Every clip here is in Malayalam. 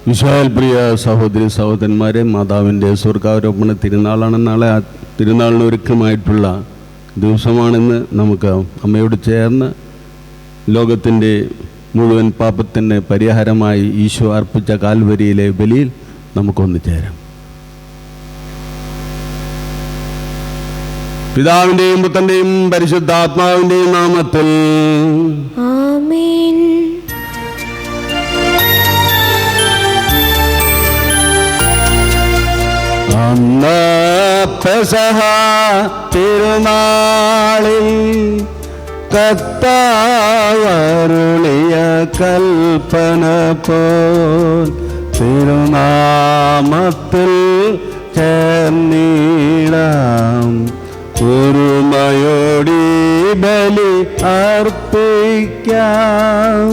വിശാൽ പ്രിയ സഹോദരി സഹോദരന്മാരെ, മാതാവിൻ്റെ സ്വർഗാരോപണ തിരുനാളാണ് നാളെ. ആ തിരുനാളിന് ഒരുക്കമായിട്ടുള്ള ദിവസമാണെന്ന് നമുക്ക് അമ്മയോട് ചേർന്ന് ലോകത്തിൻ്റെ മുഴുവൻ പാപത്തിൻ്റെ പരിഹാരമായി ഈശോ അർപ്പിച്ച കാൽവരിയിലെ ബലിയിൽ നമുക്കൊന്ന് ചേരാം. പിതാവിൻ്റെയും പുത്രൻ്റെയും പരിശുദ്ധാത്മാവിൻ്റെയും നാമത്തിൽ ആമേൻ. അന്ന് പെസഹ തിരുനാളിൽ കർത്താവരുളിയ കൽപ്പന പോൽ തിരുനാമത്തിൽ ചേർന്നിടാം, ഒരുമയോടി ബലി അർപ്പിക്കാം.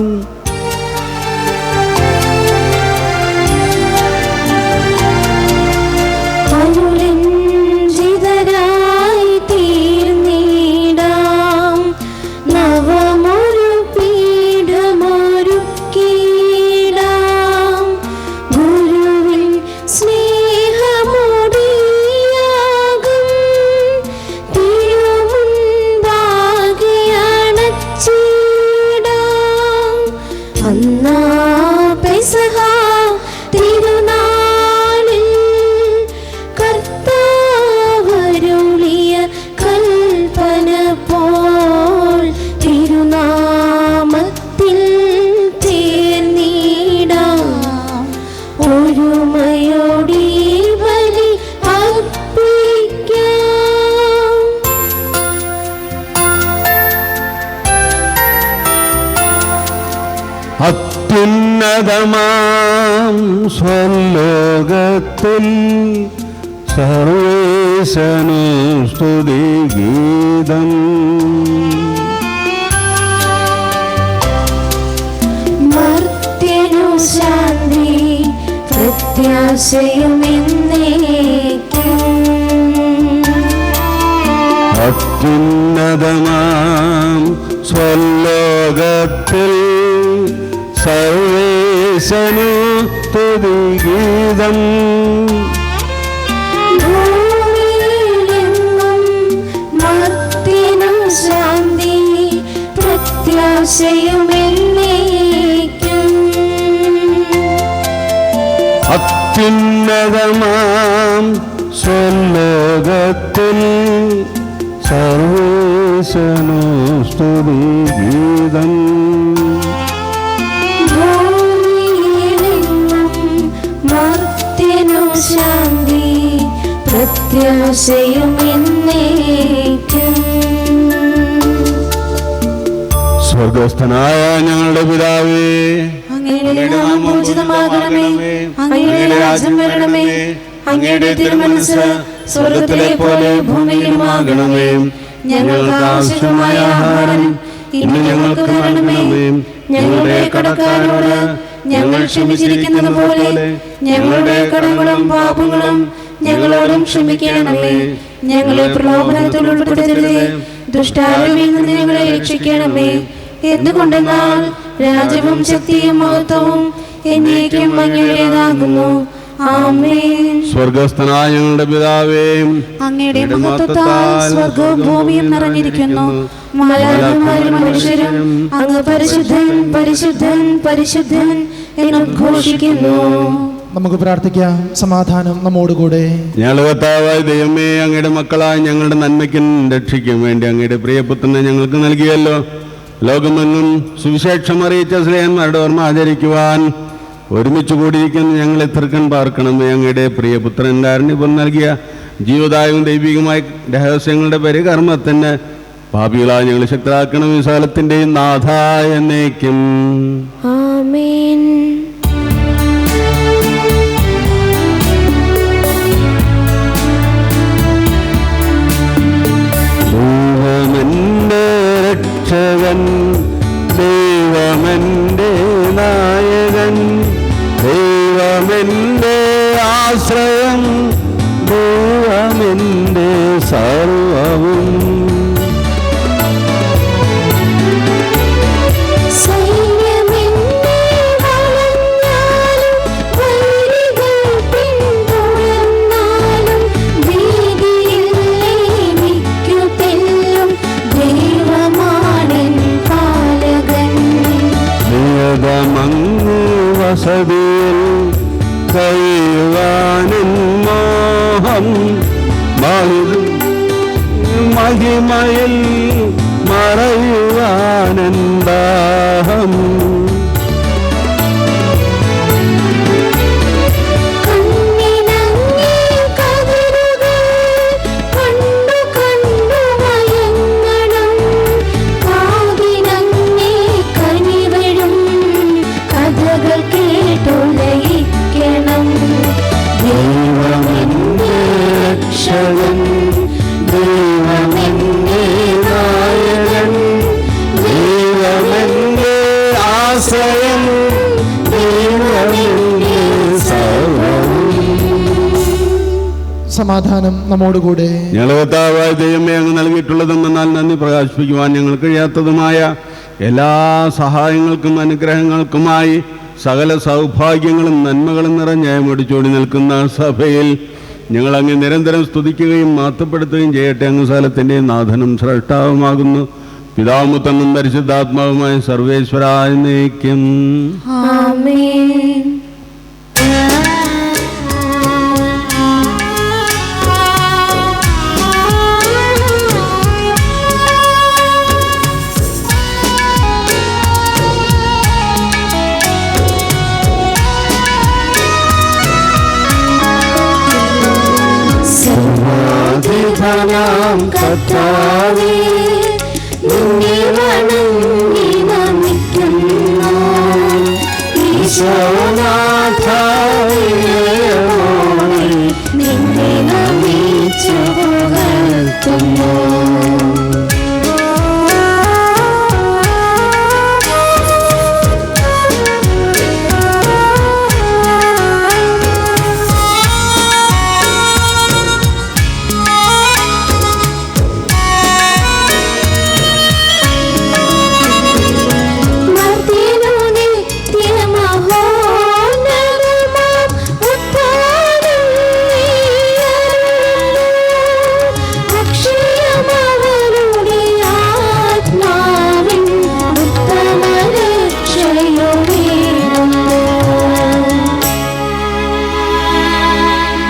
അത്യുന്നതമാം സ്വലോകത്തിൽ സർവേശനു സ്തുതിഗീതം. മർത്യനു ശാന്തി പ്രത്യാശയുമെന്നേക്കും. അത്യുന്നതമാം സ്വലോകത്തിൽ സർവേശനു സ്തുതിഗീതം. ഭൂമിയിലെങ്ങും മർത്യനു ശാന്തി പ്രത്യാശയുമെന്നേക്കും. അത്യുന്നതമാം സ്വലോകത്തിൽ സർവേശനു സ്തുതിഗീതം. ശാന്തി പ്രത്യാശയുമെന്നേക്കും. സ്വർഗസ്ഥനായ ഞങ്ങളുടെ പിതാവേ, അങ്ങയുടെ നാമം പൂജിതമാകണമേ, അങ്ങയുടെ രാജ്യം വരണമേ, അങ്ങയുടെ തിരുമനസ്സ് സ്വർഗത്തിലെ പോലെ ഭൂമിയിലുമാകണമേ. ഞങ്ങൾക്ക് ആവശ്യമായ ആഹാരം ഇന്ന് ഞങ്ങൾക്ക് തരണമേ. ഞങ്ങളുടെ കടക്കാരോട് ഞങ്ങൾ ക്ഷമിച്ചിരിക്കുന്നത് പോലെ ഞങ്ങളുടെ കടങ്ങളും പാപങ്ങളും ഞങ്ങളോടും ക്ഷമിക്കണമേ. ഞങ്ങളെ പ്രലോഭനത്തിൽ ഉൾപ്പെടുത്തരുതേ, ദുഷ്ടാരൂപിയിൽ നിന്ന് ഞങ്ങളെ രക്ഷിക്കണമേ. എന്തുകൊണ്ടെന്നാൽ രാജ്യവും ശക്തിയും മഹത്വവും എന്നേക്കും അങ്ങയുടേതാകുന്നു. ആമേൻ. സ്വർഗസ്ഥനായ ഞങ്ങളുടെ പിതാവേ, അങ്ങയുടെ മഹത്വത്താൽ സ്വർഗവും ഭൂമിയും നിറഞ്ഞിരിക്കുന്നു. മാലാഖമാരും മനുഷ്യരും അങ്ങ് പരിശുദ്ധൻ പരിശുദ്ധൻ പരിശുദ്ധൻ എന്ന് ഘോഷിക്കുന്നു. നമുക്ക് പ്രാർത്ഥിക്കാം. സമാധാനം നമ്മോടുകൂടെ. ഞങ്ങളുടെ കർത്താവായ ദൈവമേ, അങ്ങയുടെ മക്കളായ ഞങ്ങളുടെ നന്മയ്ക്കും രക്ഷയ്ക്കും വേണ്ടി അങ്ങയുടെ പ്രിയപുത്രനെ ഞങ്ങൾക്ക് നൽകിയല്ലോ. ലോകമെങ്ങും സുവിശേഷം അറിയിച്ച സ്ലേഹന്മാരുടെ ഓർമ്മ ആചരിക്കുവാൻ ഒരുമിച്ച് കൂടിയിരിക്കുന്ന ഞങ്ങളെ തീർക്കാൻ പാർക്കണമേ. അങ്ങയുടെ പ്രിയപുത്രൻ കാരുണ്യം നൽകിയ ജീവദായകവും ദൈവികമായ രഹസ്യങ്ങളുടെ പരികർമ്മത്തിന് പാപികളായ ഞങ്ങൾ ശക്തരാക്കണം. ഈ സകലത്തിൻ്റെയും നാഥായ എന്നേക്കും ആമേൻ. ദൈവമെൻ്റെ രക്ഷകൻ, ദൈവമെൻ്റെ നായകൻ, ദൈവമെൻ്റെ ആശ്രയം, ദൈവമെൻ്റെ സർവവും. വസതിയിൽ കഴിയുവാനും മോഹം, മഹിമയിൽ മറയുവാനെന്താഹം. സമാധാനം നമ്മോടുകൂടെ. ഞങ്ങളുടെ കർത്താവായ ദൈവമേ, അങ്ങ് നൽകിയിട്ടുള്ളതെന്നാൽ നന്ദി പ്രകാശിപ്പിക്കുവാൻ ഞങ്ങൾ കഴിയാത്തതുമായ എല്ലാ സഹായങ്ങൾക്കും അനുഗ്രഹങ്ങൾക്കുമായി സകല സൗഭാഗ്യങ്ങളും നന്മകളും നിറഞ്ഞ മുടിച്ചോടി നിൽക്കുന്ന സഭയിൽ ഞങ്ങൾ അങ്ങ് നിരന്തരം സ്തുതിക്കുകയും മാത്തപ്പെടുത്തുകയും ചെയ്യട്ടെ. അങ്ങ് സകലത്തിൻ്റെ നാഥനും സ്രഷ്ടാവുമാകുന്നു. പിതാവും പുത്രനും പരിശുദ്ധാത്മാവുമായ സർവേശ്വരായ എന്നേക്കും ആമേൻ. സർവാധിപനാം കർത്താവേ, നിന്നെ വണങ്ങി നമിക്കുന്നു. ഈശോനാഥാവേ, നിന്നെ നമിച്ചു പുകഴ്ത്തുന്നു.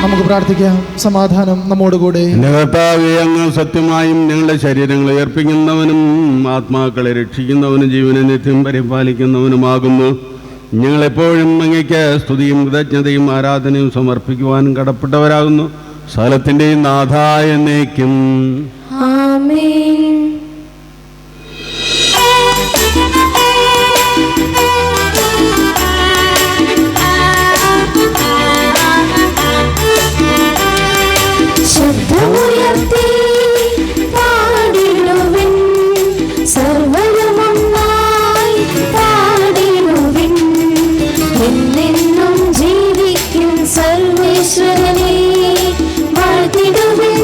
നമുക്ക് പ്രാർത്ഥിക്കാം. സമാധാനം നമ്മോടുകൂടെ. കർത്താവേ, അങ്ങ് സത്യമായും ഞങ്ങളുടെ ശരീരങ്ങളെ ഉയർപ്പിക്കുന്നവനും ആത്മാക്കളെ രക്ഷിക്കുന്നവനും ജീവനെ നിത്യം പരിപാലിക്കുന്നവനുമാകുന്നു. ഞങ്ങളെപ്പോഴും അങ്ങയ്ക്ക് സ്തുതിയും കൃതജ്ഞതയും ആരാധനയും സമർപ്പിക്കുവാനും കടപ്പെട്ടവരാകുന്നു. സകലത്തിൻ്റെയും നാഥായ എന്നേക്കും ആമേൻ. ശബ്ദമുയർത്തി പാടിടുവിൻ, സർവ്വരുമൊന്നായി പാടിടുവിൻ. സർവേശ്വരനെ വാഴ്ത്തിടുവിൻ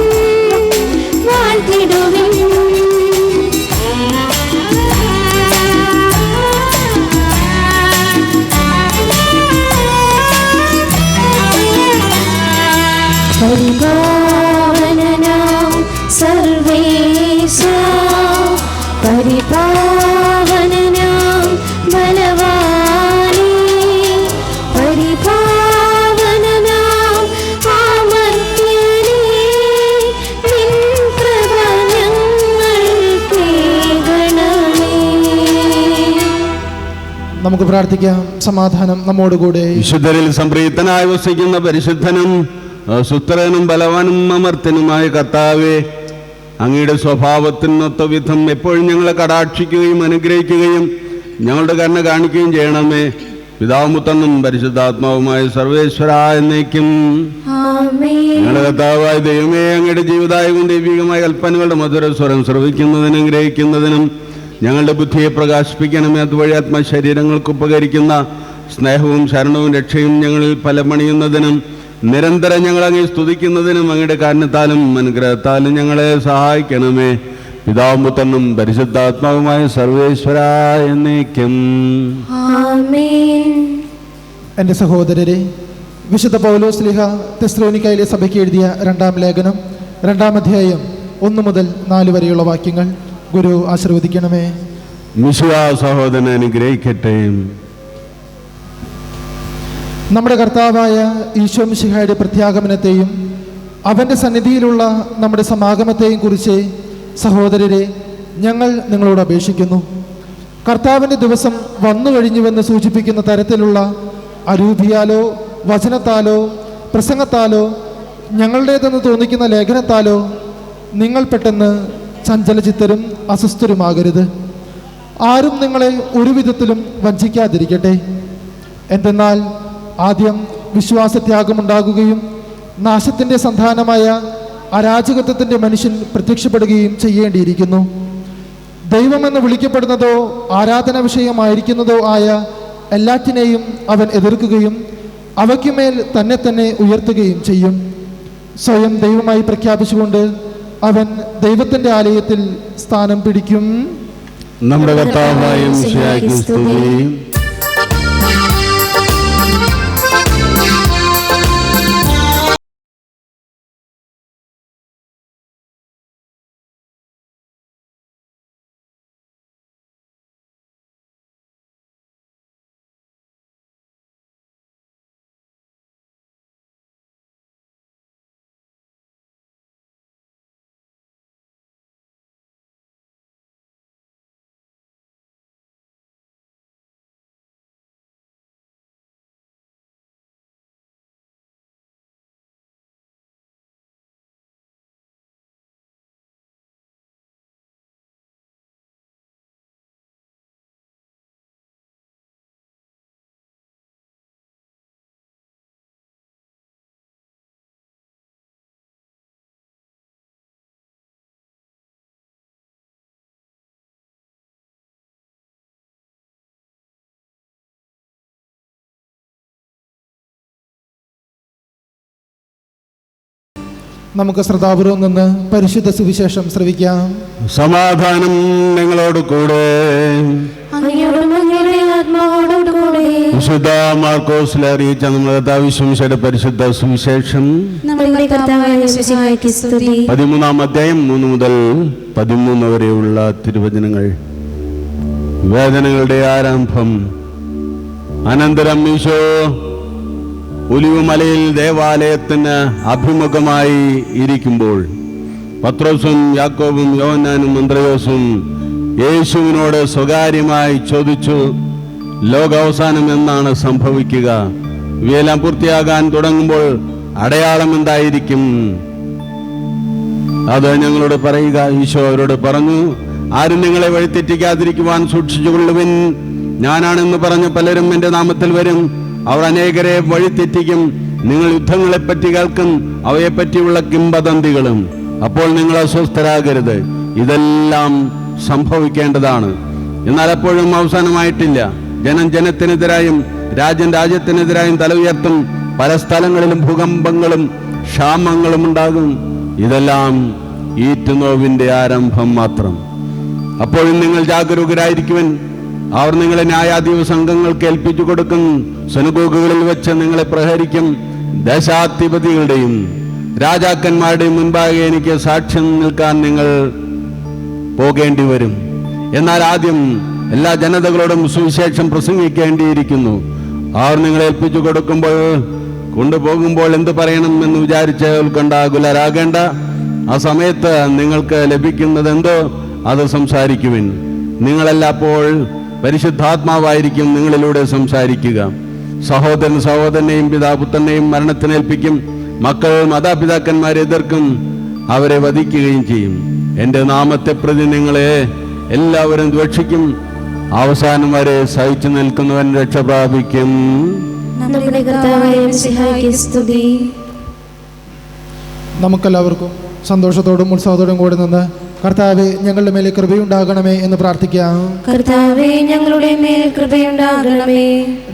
വാഴ്ത്തിടുവിൻ. പരിപാവനനാം സർവേശ പരിപാവനനാം ബലവാനേ പരിപാവനനാം അമർത്യനേ നിൻ കൃപ ഞങ്ങൾക്കേകണമേ. നമുക്ക് പ്രാർത്ഥിക്കാം. സമാധാനം നമ്മോടുകൂടെ. വിശുദ്ധരിൽ സംപ്രീതനായി വസിക്കുന്ന പരിശുദ്ധനും സുത്രനും ബലവാനും അമർത്തനുമായ കർത്താവേ, അങ്ങയുടെ സ്വഭാവത്തിനൊത്ത വിധം എപ്പോഴും ഞങ്ങളെ കടാക്ഷിക്കുകയും അനുഗ്രഹിക്കുകയും ഞങ്ങളുടെ കരുണ കാണിക്കുകയും ചെയ്യണമേ. പിതാവും പുത്രനും പരിശുദ്ധാത്മാവുമായ സർവേശ്വര എന്നേക്കും. ഞങ്ങളുടെ കർത്താവായ ദൈവമേ, അങ്ങയുടെ ജീവിതായവും ദൈവികമായ കൽപ്പനകളുടെ മധുരസ്വരം ശ്രവിക്കുന്നതിനും ഗ്രഹിക്കുന്നതിനും ഞങ്ങളുടെ ബുദ്ധിയെ പ്രകാശിപ്പിക്കണമേ. അതുവഴി ആത്മശരീരങ്ങൾക്ക് ഉപകരിക്കുന്ന സ്നേഹവും ശരണവും രക്ഷയും ഞങ്ങളിൽ ഫലമണിയുന്നതിനും നിരന്തരം ഞങ്ങളങ്ങേ സ്തുതിക്കുന്നതിനും അങ്ങയുടെ കാരണത്താലും അനുഗ്രഹത്താലും ഞങ്ങളെ സഹായിക്കണമേ. പിതാവും പുത്രനും പരിശുദ്ധാത്മാവുമായ സർവേശ്വര എന്നേക്കും. എൻ്റെ സഹോദരരെ, വിശുദ്ധ പൗലോസ് ശ്ലീഹ തെസ്സലോനിക്കയിലെ സഭയ്ക്ക് എഴുതിയ 2-ാം ലേഖനം 2-ാം അധ്യായം 1 മുതൽ 4 വരെയുള്ള വാക്യങ്ങൾ ഗുരു ആശീർവദിക്കണമേ. മിശിഹാ സഹോദരനെ അനുഗ്രഹിക്കട്ടെ. നമ്മുടെ കർത്താവായ ഈശോ മിശിഹായുടെ പ്രത്യാഗമനത്തെയും അവൻ്റെ സന്നിധിയിലുള്ള നമ്മുടെ സമാഗമത്തെയും കുറിച്ച് സഹോദരരെ ഞങ്ങൾ നിങ്ങളോട് അപേക്ഷിക്കുന്നു. കർത്താവിൻ്റെ ദിവസം വന്നു കഴിഞ്ഞുവെന്ന് സൂചിപ്പിക്കുന്ന തരത്തിലുള്ള അരൂപിയാലോ വചനത്താലോ പ്രസംഗത്താലോ ഞങ്ങളുടേതെന്ന് തോന്നിക്കുന്ന ലേഖനത്താലോ നിങ്ങൾ പെട്ടെന്ന് ചഞ്ചലചിത്തരും അസ്വസ്ഥരുമാകരുത്. ആരും നിങ്ങളെ ഒരു വിധത്തിലും വഞ്ചിക്കാതിരിക്കട്ടെ. എന്തെന്നാൽ ആദ്യം വിശ്വാസത്യാഗമുണ്ടാകുകയും നാശത്തിൻ്റെ സന്താനമായ അരാജകത്വത്തിൻ്റെ മനുഷ്യൻ പ്രത്യക്ഷപ്പെടുകയും ചെയ്യേണ്ടിയിരിക്കുന്നു. ദൈവമെന്ന് വിളിക്കപ്പെടുന്നതോ ആരാധന വിഷയമായിരിക്കുന്നതോ ആയ എല്ലാറ്റിനെയും അവൻ എതിർക്കുകയും അവയ്ക്കുമേൽ തന്നെ തന്നെ ഉയർത്തുകയും ചെയ്യും. സ്വയം ദൈവമായി പ്രഖ്യാപിച്ചുകൊണ്ട് അവൻ ദൈവത്തിൻ്റെ ആലയത്തിൽ സ്ഥാനം പിടിക്കും. നമ്മുടെ കർത്താവായ മിശിഹായ്ക്ക് സ്തുതി. നമുക്ക് ശ്രദ്ധാപൂർവം നിന്ന് പരിശുദ്ധ സുവിശേഷം ശ്രവിക്കാം. സമാധാനം നിങ്ങളോട് കൂടെ. വിശുദ്ധ മാർക്കോസിലെ അറിയിച്ച നമ്മുടെ കർത്താവിന്റെ പരിശുദ്ധ സുവിശേഷം 13-ാം അധ്യായം 3 മുതൽ 13 വരെയുള്ള തിരുവചനങ്ങൾ. വേദനകളുടെ ആരംഭം. അനന്തരം ഈശോ ഒലിവുമലയിൽ ദേവാലയത്തിന് അഭിമുഖമായി ഇരിക്കുമ്പോൾ പത്രോസും യാക്കോബും യോഹന്നാനും അന്ത്രയോസും യേശുവിനോട് സ്വകാര്യമായി ചോദിച്ചു, ലോകാവസാനം എന്നാണ് സംഭവിക്കുക? ഇവയെല്ലാം പൂർത്തിയാകാൻ തുടങ്ങുമ്പോൾ അടയാളം എന്തായിരിക്കും? അത് ഞങ്ങളോട് പറയുക. ഈശോ അവരോട് പറഞ്ഞു, ആരും നിങ്ങളെ വഴിതെറ്റിക്കാതിരിക്കുവാൻ സൂക്ഷിച്ചുകൊള്ളുവിൻ. ഞാനാണെന്ന് പറഞ്ഞ് പലരും എൻ്റെ നാമത്തിൽ വരും. അവർ അനേകരെ വഴിതെറ്റിക്കും. നിങ്ങൾ യുദ്ധങ്ങളെപ്പറ്റി കേൾക്കും, അവയെപ്പറ്റിയുള്ള കിംവദന്തികളും. അപ്പോൾ നിങ്ങൾ അസ്വസ്ഥരാകരുത്. ഇതെല്ലാം സംഭവിക്കേണ്ടതാണ്, എന്നാൽ അപ്പോഴും അവസാനമായിട്ടില്ല. ജനം ജനത്തിനെതിരായും രാജ്യം രാജ്യത്തിനെതിരായും തല ഉയർത്തും. പല സ്ഥലങ്ങളിലും ഭൂകമ്പങ്ങളും ക്ഷാമങ്ങളും ഉണ്ടാകും. ഇതെല്ലാം ഈറ്റുനോവിൻ്റെ ആരംഭം മാത്രം. അപ്പോഴും നിങ്ങൾ ജാഗരൂകരായിരിക്കുവൻ. അവർ നിങ്ങളെ ന്യായാധിപ സംഘങ്ങൾക്ക് ഏൽപ്പിച്ചു കൊടുക്കും. സുനഗോഗുകളിൽ വെച്ച് നിങ്ങളെ പ്രഹരിക്കും. ദേശാധിപതികളുടെയും രാജാക്കന്മാരുടെയും മുൻപാകെ എനിക്ക് സാക്ഷ്യം നിൽക്കാൻ നിങ്ങൾ പോകേണ്ടി വരും. എന്നാൽ ആദ്യം എല്ലാ ജനതകളോടും സുവിശേഷം പ്രസംഗിക്കേണ്ടിയിരിക്കുന്നു. അവർ നിങ്ങളെ ഏൽപ്പിച്ചു കൊണ്ടുപോകുമ്പോൾ എന്ത് പറയണം എന്ന് വിചാരിച്ച് ഉത്കണ്ഠാകുലരാകേണ്ട. ആ സമയത്ത് നിങ്ങൾക്ക് ലഭിക്കുന്നത് എന്തോ അത് സംസാരിക്കുവിൻ. നിങ്ങളെല്ലാപ്പോൾ പരിശുദ്ധാത്മാവായിരിക്കും നിങ്ങളിലൂടെ സംസാരിക്കുക. സഹോദരൻ സഹോദരനെയും പിതാപുത്രനെയും മരണത്തിനേൽപ്പിക്കും. മക്കൾ മാതാപിതാക്കന്മാരെ എതിർക്കും, അവരെ വധിക്കുകയും ചെയ്യും. എൻ്റെ നാമത്തെ പ്രതി നിങ്ങളെ എല്ലാവരും ദ്വേഷിക്കും. അവസാനം വരെ സഹിച്ചു നിൽക്കുന്നവൻ രക്ഷ പ്രാപിക്കും. നമ്മുടെ കർത്താവായ മിശിഹായ്ക്ക് സ്തുതി. നമുക്കെല്ലാവർക്കും സന്തോഷത്തോടും ഉത്സാഹത്തോടും കൂടി നിന്ന് കർത്താവെ ഞങ്ങളുടെ മേലെ കൃപയുണ്ടാകണമേ എന്ന് പ്രാർത്ഥിക്കാം. കർത്താവേ ഞങ്ങളുടെ മേൽ കൃപയുണ്ടാകണമേ.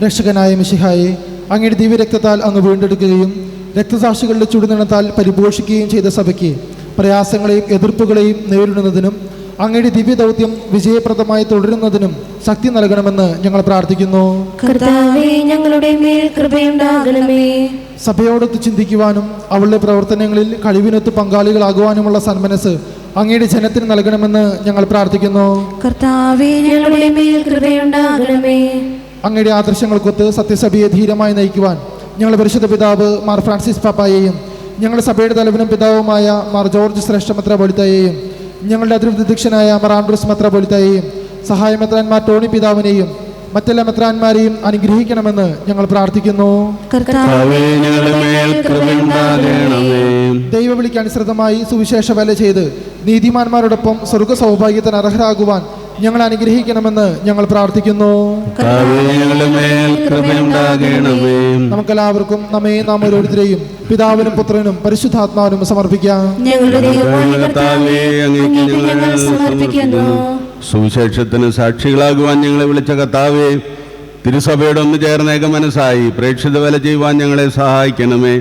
രക്ഷകനായ മിശിഹായെ, അങ്ങയുടെ ദിവ്യരക്തത്താൽ അങ്ങ് വീണ്ടെടുക്കുകയും രക്തസാക്ഷികളുടെ ചുടുനിണത്താൽ പരിപോഷിക്കുകയും ചെയ്ത സഭയ്ക്ക് പ്രയാസങ്ങളെയും എതിർപ്പുകളെയും നേരിടുന്നതിനും അങ്ങയുടെ ദിവ്യദൗത്യം വിജയപ്രദമായി തുടരുന്നതിനും ശക്തി നൽകണമെന്ന് ഞങ്ങൾ പ്രാർത്ഥിക്കുന്നു. കർത്താവേ ഞങ്ങളുടെ മേൽ കൃപയുണ്ടാകണമേ. സഭയോടൊത്ത് ചിന്തിക്കുവാനും അവളുടെ പ്രവർത്തനങ്ങളിൽ കഴിവിനൊത്ത് പങ്കാളികളാകുവാനുമുള്ള സന്മനസ് അങ്ങയുടെ ജനത്തിന് നൽകണമെന്ന് ഞങ്ങൾ പ്രാർത്ഥിക്കുന്നു. കർത്താവേ ഞങ്ങളുടെ മേൽ കൃപയുണ്ടാകണമേ. അങ്ങയുടെ ആദർശങ്ങൾക്കൊത്ത് സത്യസഭയെ ധീരമായി നയിക്കുവാൻ ഞങ്ങളുടെ പരിശുദ്ധ പിതാവ് മാർ ഫ്രാൻസിസ് പാപ്പായെയും ഞങ്ങളുടെ സഭയുടെ തലവനും പിതാവുമായ മാർ ജോർജ് ശ്രേഷ്ഠ മെത്രാപ്പൊലീത്തയെയും ഞങ്ങളുടെ അതിരൂപതധ്യക്ഷനായ മാർ ആൻഡ്രൂസ് മെത്രാപ്പൊലീത്തയെയും സഹായ മെത്രാന്മാർ ടോണി പിതാവിനെയും മറ്റെല്ലാ മെത്രാന്മാരെയും അനുഗ്രഹിക്കണമെന്ന് ഞങ്ങൾ പ്രാർത്ഥിക്കുന്നു. ദൈവവിളിക്ക് അനുസൃതമായി സുവിശേഷ വേല ചെയ്ത് നീതിമാന്മാരോടൊപ്പം സ്വർഗ സൗഭാഗ്യത്തിന് അർഹരാകുവാൻ ഞങ്ങൾ അനുഗ്രഹിക്കണമെന്ന് ഞങ്ങൾ പ്രാർത്ഥിക്കുന്നു. നമുക്കെല്ലാവർക്കും നമ്മെ നാം ഓരോരുത്തരെയും പിതാവിനും പുത്രനും പരിശുദ്ധാത്മാവിനും സമർപ്പിക്കാം. സുവിശേഷത്തിന് സാക്ഷികളാകുവാൻ ഞങ്ങളെ വിളിച്ച കർത്താവേ, തിരുസഭയോട് ഒന്ന് ചേർന്നേക മനസ്സായി പ്രേക്ഷിത വേല ചെയ്യുവാൻ ഞങ്ങളെ സഹായിക്കണമേ.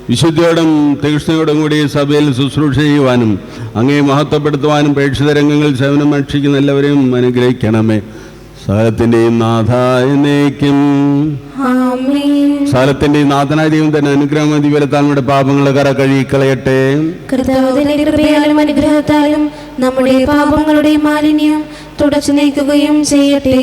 വിശുദ്ധിയോടും തീക്ഷ്ണയോടും കൂടി സഭയിൽ ശുശ്രൂഷ ചെയ്യുവാനും അങ്ങേ മഹത്വപ്പെടുത്തുവാനും പ്രേക്ഷിത രംഗങ്ങളിൽ സേവനം അനുഷ്ഠിക്കുന്ന എല്ലാവരെയും അനുഗ്രഹിക്കണമേ. സകലത്തിൻ്റെയും നാഥായനേക്കും. സകലത്തിൻ്റെയും നാഥനായ ദൈവം തന്നെ അനുഗ്രഹം ദിവലത്താൽങ്ങളുടെ പാപങ്ങളുടെ കറ കഴുകിക്കളയട്ടെ. കർത്താവിന്റെ കൃപയാലും അനുഗ്രഹത്താലും നമ്മുടെ പാപങ്ങളുടെ മാലിന്യം തുടച്ചു നീക്കുകയും ചെയ്യട്ടെ.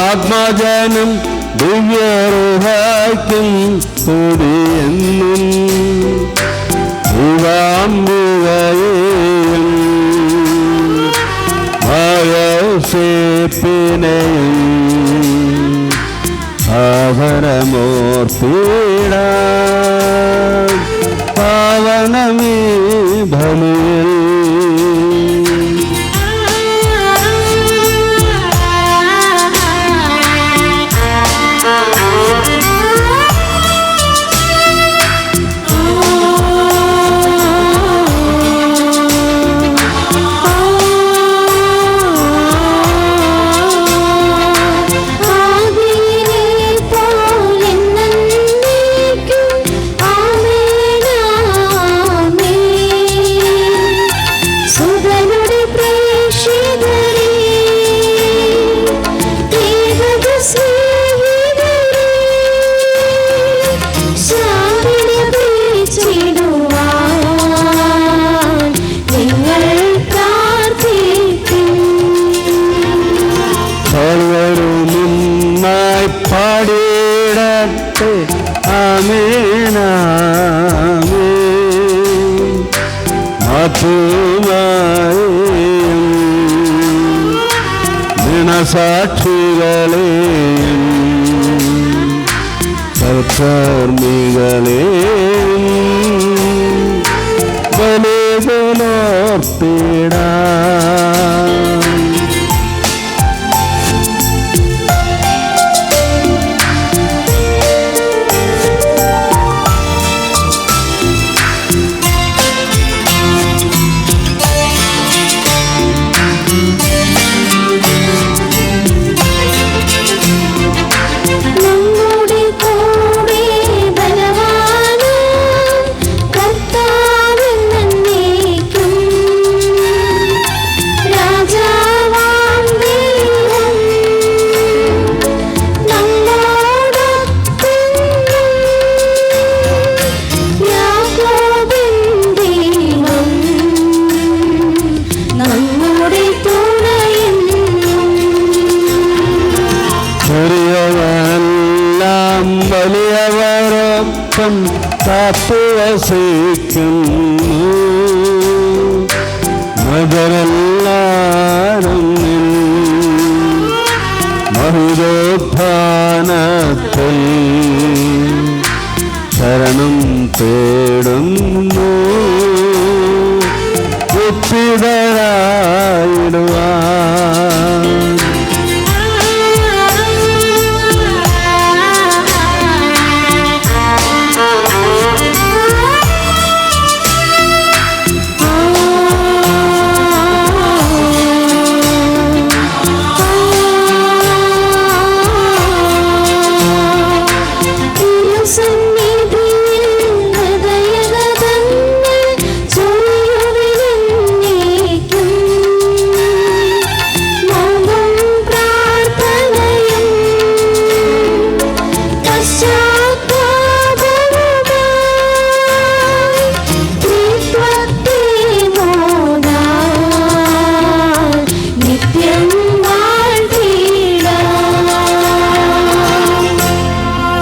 ആത്മജനം ദിവ്യറുഹായ്ക്കും സ്തുതിയെന്നും ശിവാംബികയെയും ഭയശേപ്പിനെയും ആഭരമൂർത്തിയിടാൻ പാവനമീ ബലിയിൽ മനസാക്ഷികളെയും സൽക്കർമ്മികളെയും ബലികളർപ്പിടാം. വലിയവരൊപ്പം കാത്തുവസിക്കുന്നു. മതരെല്ലാരും മഹിതോത്ഥാനത്തിൽ ശരണം തേടുന്നു. ഉത്തിതരായിടുവാൻ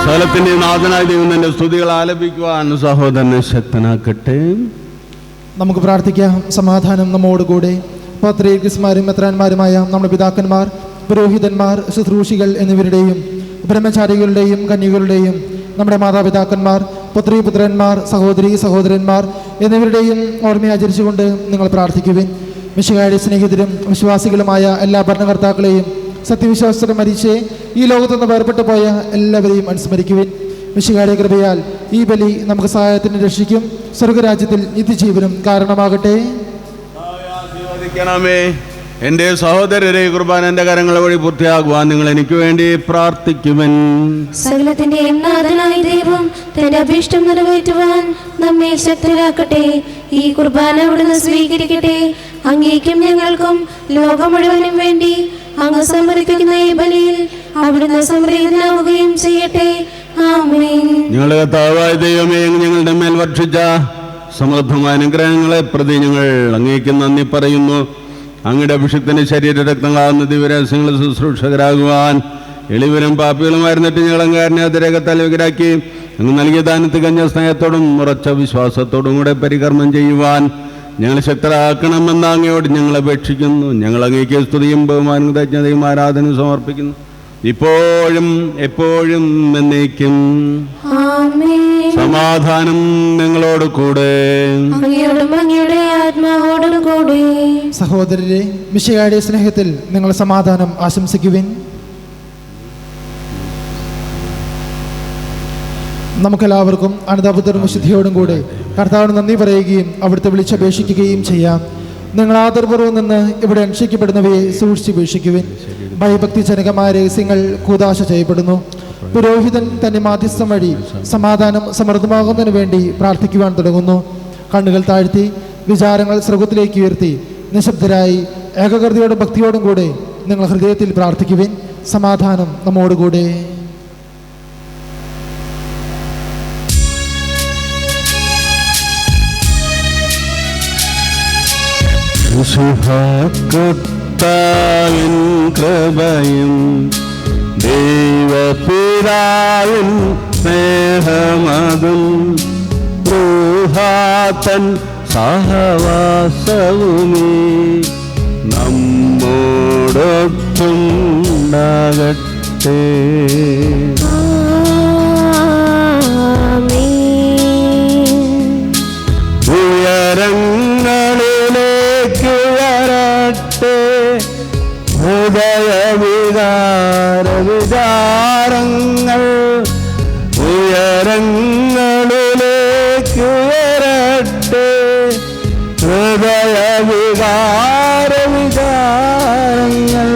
സ്ഥലത്തിന്റെ നാഥനായ ദൈവം തന്റെ സ്തുതികൾ ആലപിക്കുവാൻ സഹോദരനെ ശക്തനാക്കട്ടെ. നമുക്ക് പ്രാർത്ഥിക്കാം. സമാധാനം നമ്മോടുകൂടെ. പത്രീകന്മാരും മെത്രാന്മാരുമായ നമ്മുടെ പിതാക്കന്മാർ, പുരോഹിതന്മാർ, ശുശ്രൂഷികൾ എന്നിവരുടെയും ബ്രഹ്മചാരികളുടെയും കന്യകളുടെയും നമ്മുടെ മാതാപിതാക്കന്മാർ, പുത്രീപുത്രന്മാർ, സഹോദരീ സഹോദരന്മാർ എന്നിവരുടെയും ഓർമ്മയെ ആചരിച്ചുകൊണ്ട് നിങ്ങൾ പ്രാർത്ഥിക്കുവിൻ. മിശിഹായുടെ സ്നേഹിതരും വിശ്വാസികളുമായ എല്ലാ ഭരണകർത്താക്കളെയും സത്യവിശ്വാസത്തിൽ മരിച്ച് ഈ ലോകത്തുനിന്ന് വേർപെട്ടു പോയ എല്ലാവരെയും അനുസ്മരിക്കുവിൻ. മിശിഹായുടെ കൃപയാൽ ഈ ബലി നമുക്ക് സഹായത്തിന് രക്ഷിക്കും, സ്വർഗരാജ്യത്തിൽ നിത്യജീവനും കാരണമാകട്ടെ. എൻ്റെ സഹോദരരെ, കുർബാന എൻ്റെ കരങ്ങൾ വഴി പൂർത്തിയാകുവാൻ നിങ്ങൾ എനിക്ക് വേണ്ടി പ്രാർത്ഥിക്കുവൻ. സകലത്തിന്റെ നാഥനായ ദൈവം തന്റെ അഭീഷ്ടം നിറവേറ്റുവാൻ നമ്മെ ശക്തരാക്കട്ടെ. ഈ കുർബാന അവിടുന്ന് സ്വീകരിക്കട്ടെ. അങ്ങേക്കും ഞങ്ങൾക്കും ലോകം മുഴുവനും വേണ്ടി അങ്ങ് സമർപ്പിക്കുന്ന ഈ ബലിയിൽ അവിടുന്ന് സംപ്രീതനാവുകയും ചെയ്യട്ടെ. ആമേൻ. ഞങ്ങളുടെ കർത്താവായ ദൈവമേ, ഞങ്ങളുടെ മേൽ വർഷിച്ച സമൃദ്ധമായ അനുഗ്രഹങ്ങളെ പ്രതി ഞങ്ങൾ അങ്ങേക്ക് നന്ദി പറയുന്നു. അങ്ങയുടെ അഭിഷിക്തന്റെ ശരീര രക്തങ്ങളാകുന്ന ദിവ്യരഹസ്യങ്ങൾ ശുശ്രൂഷകരാകുവാൻ എളിവരും പാപ്പികളുമായിരുന്നിട്ട് ഞങ്ങൾ അങ്ങാരനെ അതിരകത്താൽ വികരാക്കി അങ്ങ് നൽകിയ ദാനത്ത് കഞ്ഞ സ്നേഹത്തോടും ഉറച്ച വിശ്വാസത്തോടും കൂടെ പരികർമ്മം ചെയ്യുവാൻ ഞങ്ങൾ ശക്തരാക്കണമെന്ന് അങ്ങയോട് ഞങ്ങൾ അപേക്ഷിക്കുന്നു. ഞങ്ങൾ അങ്ങേക്ക് സ്തുതിയും ബഹുമാനവും കൃതജ്ഞതയും ആരാധനയും സമർപ്പിക്കുന്നു, ഇപ്പോഴും എപ്പോഴും എന്നേക്കും. സമാധാനം നിങ്ങളോട് കൂടെ. സഹോദരരെ, മിശിഹായുടെ സ്നേഹത്തിൽ നിങ്ങൾ സമാധാനം ആശംസിക്കുവിൻ. നമുക്കെല്ലാവർക്കും അനുതാപത്തോടും വിശുദ്ധിയോടും കൂടെ കർത്താവിന് നന്ദി പറയുകയും അവിടുത്തെ വിളിച്ചപേക്ഷിക്കുകയും ചെയ്യാം. നിങ്ങൾ ആദരപൂർവ്വം നിന്ന് ഇവിടെ അനുഷ്ഠിക്കപ്പെടുന്നവയെ സൂക്ഷിച്ച് വീക്ഷിക്കുവിൻ. ഭയഭക്തിജനകമായ രഹസ്യങ്ങൾ കൂദാശ ചെയ്യപ്പെടുന്നു. പുരോഹിതൻ തന്റെ മാധ്യസ്ഥം വഴി സമാധാനം സമൃദ്ധമാകുന്നതിന് വേണ്ടി പ്രാർത്ഥിക്കുവാൻ തുടങ്ങുന്നു. കണ്ണുകൾ താഴ്ത്തി വിചാരങ്ങൾ സ്വർഗത്തിലേക്ക് ഉയർത്തി നിശബ്ദരായി ഏകാഗ്രതയോടും ഭക്തിയോടും കൂടെ നിങ്ങൾ ഹൃദയത്തിൽ പ്രാർത്ഥിക്കുവിൻ. സമാധാനം നമ്മോടുകൂടെ. കർത്താവിൻ കൃപയും ദൈവപിതാവിൻ സ്നേഹമതും റൂഹാതൻ സഹവാസവുമേ നമ്മോടൊപ്പം വാഴ്ത്തട്ടെ. ഉയരങ്ങളിലേക്ക് ഉയരട്ടെ വിചാരങ്ങൾ, ഉയരങ്ങളിലേക്ക് ഉയരട്ടെ വിചാരങ്ങൾ.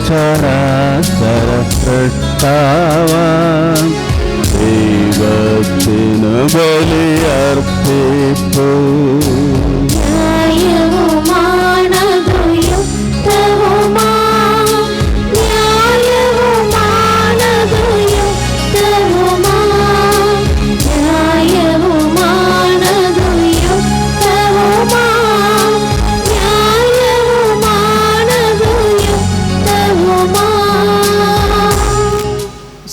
ചരാചര സൃഷ്ടാവാൻ ദൈവത്തിനു ബലിയർപ്പിപ്പൂ.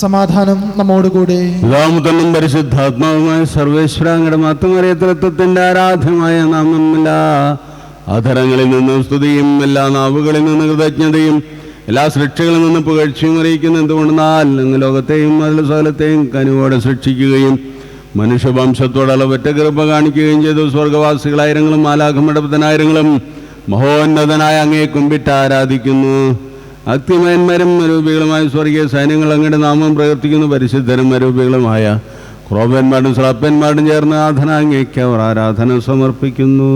സമാധാനം നമ്മോടുകൂടെ. പിതാവും പരിശുദ്ധാത്മാവുമായ സർവേശ്വരാങ്ങളുടെ മഹത്വമറിയത്വത്തിന്റെ ആരാധ്യമായ നാമം എല്ലാ അധരങ്ങളിൽ നിന്ന് സ്തുതിയും എല്ലാ നാവുകളിൽ നിന്ന് കൃതജ്ഞതയും എല്ലാ സൃഷ്ടികളിൽ നിന്ന് പുകഴ്ചയും അറിയിക്കുന്ന എന്തുകൊണ്ടെന്നാൽ അങ്ങ് ലോകത്തെയും അതിലെ സകലത്തെയും കനിവോടെ സൃഷ്ടിക്കുകയും മനുഷ്യവംശത്തോട് അളവറ്റ കൃപ കാണിക്കുകയും ചെയ്തു. സ്വർഗവാസികളായിരങ്ങളും മാലാഖമണ്ഡപത്തിനായിരങ്ങളും മഹോന്നതനായ അങ്ങയെ കുമ്പിട്ട് ആരാധിക്കുന്നു. അത്യമയന്മാരും അരൂപികളുമായ സ്വർഗീയ സൈന്യങ്ങൾ അങ്ങയുടെ നാമം പ്രവർത്തിക്കുന്നു. പരിശുദ്ധരും അരൂപികളുമായ ക്രോപന്മാരും ശ്രാപ്പന്മാരും ചേർന്ന് ആരാധന അങ്ങേക്ക് അവർ ആരാധന സമർപ്പിക്കുന്നു.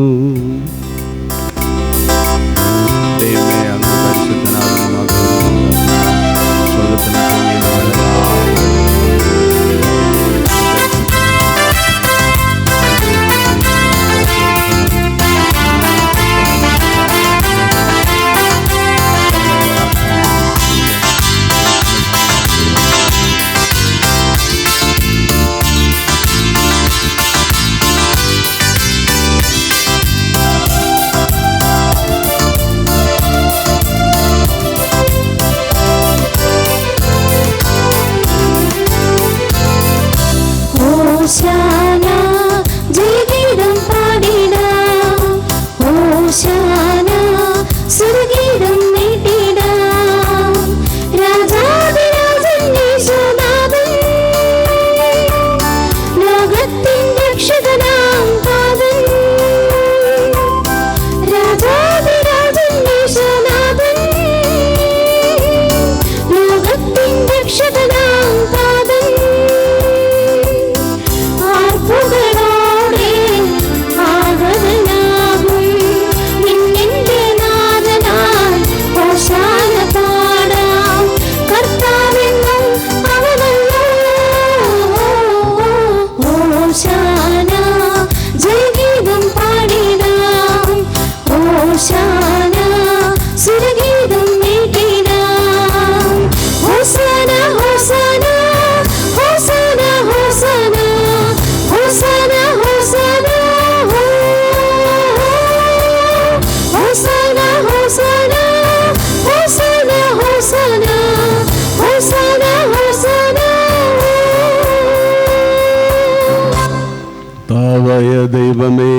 ദൈവമേ,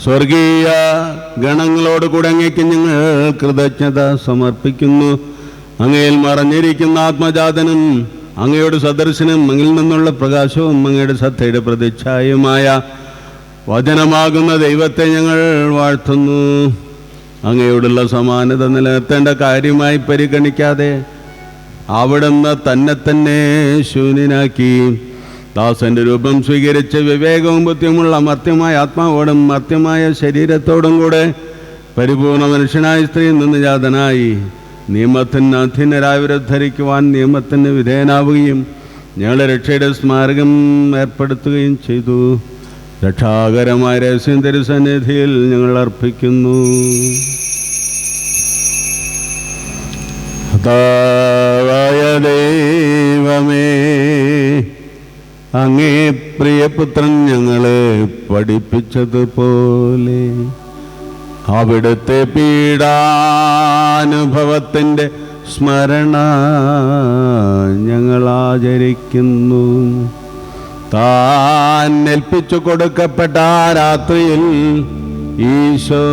സ്വർഗീയ ഗണങ്ങളോട് കൂടെ അങ്ങേക്ക് ഞങ്ങൾ കൃതജ്ഞത സമർപ്പിക്കുന്നു. അങ്ങയിൽ മറഞ്ഞിരിക്കുന്ന ആത്മജാതനും അങ്ങയുടെ സദർശനം, അങ്ങിൽ നിന്നുള്ള പ്രകാശവും അങ്ങയുടെ സത്തയുടെ പ്രതിച്ഛായമായ വചനമാകുന്ന ദൈവത്തെ ഞങ്ങൾ വാഴ്ത്തുന്നു. അങ്ങയോടുള്ള സമാനത നിലനിർത്തേണ്ട കാര്യമായി പരിഗണിക്കാതെ അവിടുന്ന് തന്നെ ശൂന്യനാക്കി ദാസന്റെ രൂപം സ്വീകരിച്ച് വിവേകവും ബുദ്ധിയുമുള്ള മർത്യമായ ആത്മാവോടും മർത്യമായ ശരീരത്തോടും കൂടെ പരിപൂർണ മനുഷ്യനായ സ്ത്രീയിൽ നിന്ന് ജാതനായി നിയമത്തിന് അധീനരായവരെ ധരിക്കുവാൻ നിയമത്തിന് വിധേയനാവുകയും ഞങ്ങളുടെ രക്ഷയുടെ സ്മാരകം ഏർപ്പെടുത്തുകയും ചെയ്തു. രക്ഷാകരമായ രഹസ്യം തിരുസന്നിധിയിൽ ഞങ്ങൾ അർപ്പിക്കുന്നു. ദൈവമേ, പ്രിയപുത്രൻ ഞങ്ങളെ പഠിപ്പിച്ചതുപോലെ അവിടുത്തെ പീഡാനുഭവത്തിൻ്റെ സ്മരണ ഞങ്ങൾ ആചരിക്കുന്നു. താൻ ഏൽപ്പിച്ചു കൊടുക്കപ്പെട്ട ആ രാത്രിയിൽ ഈശോ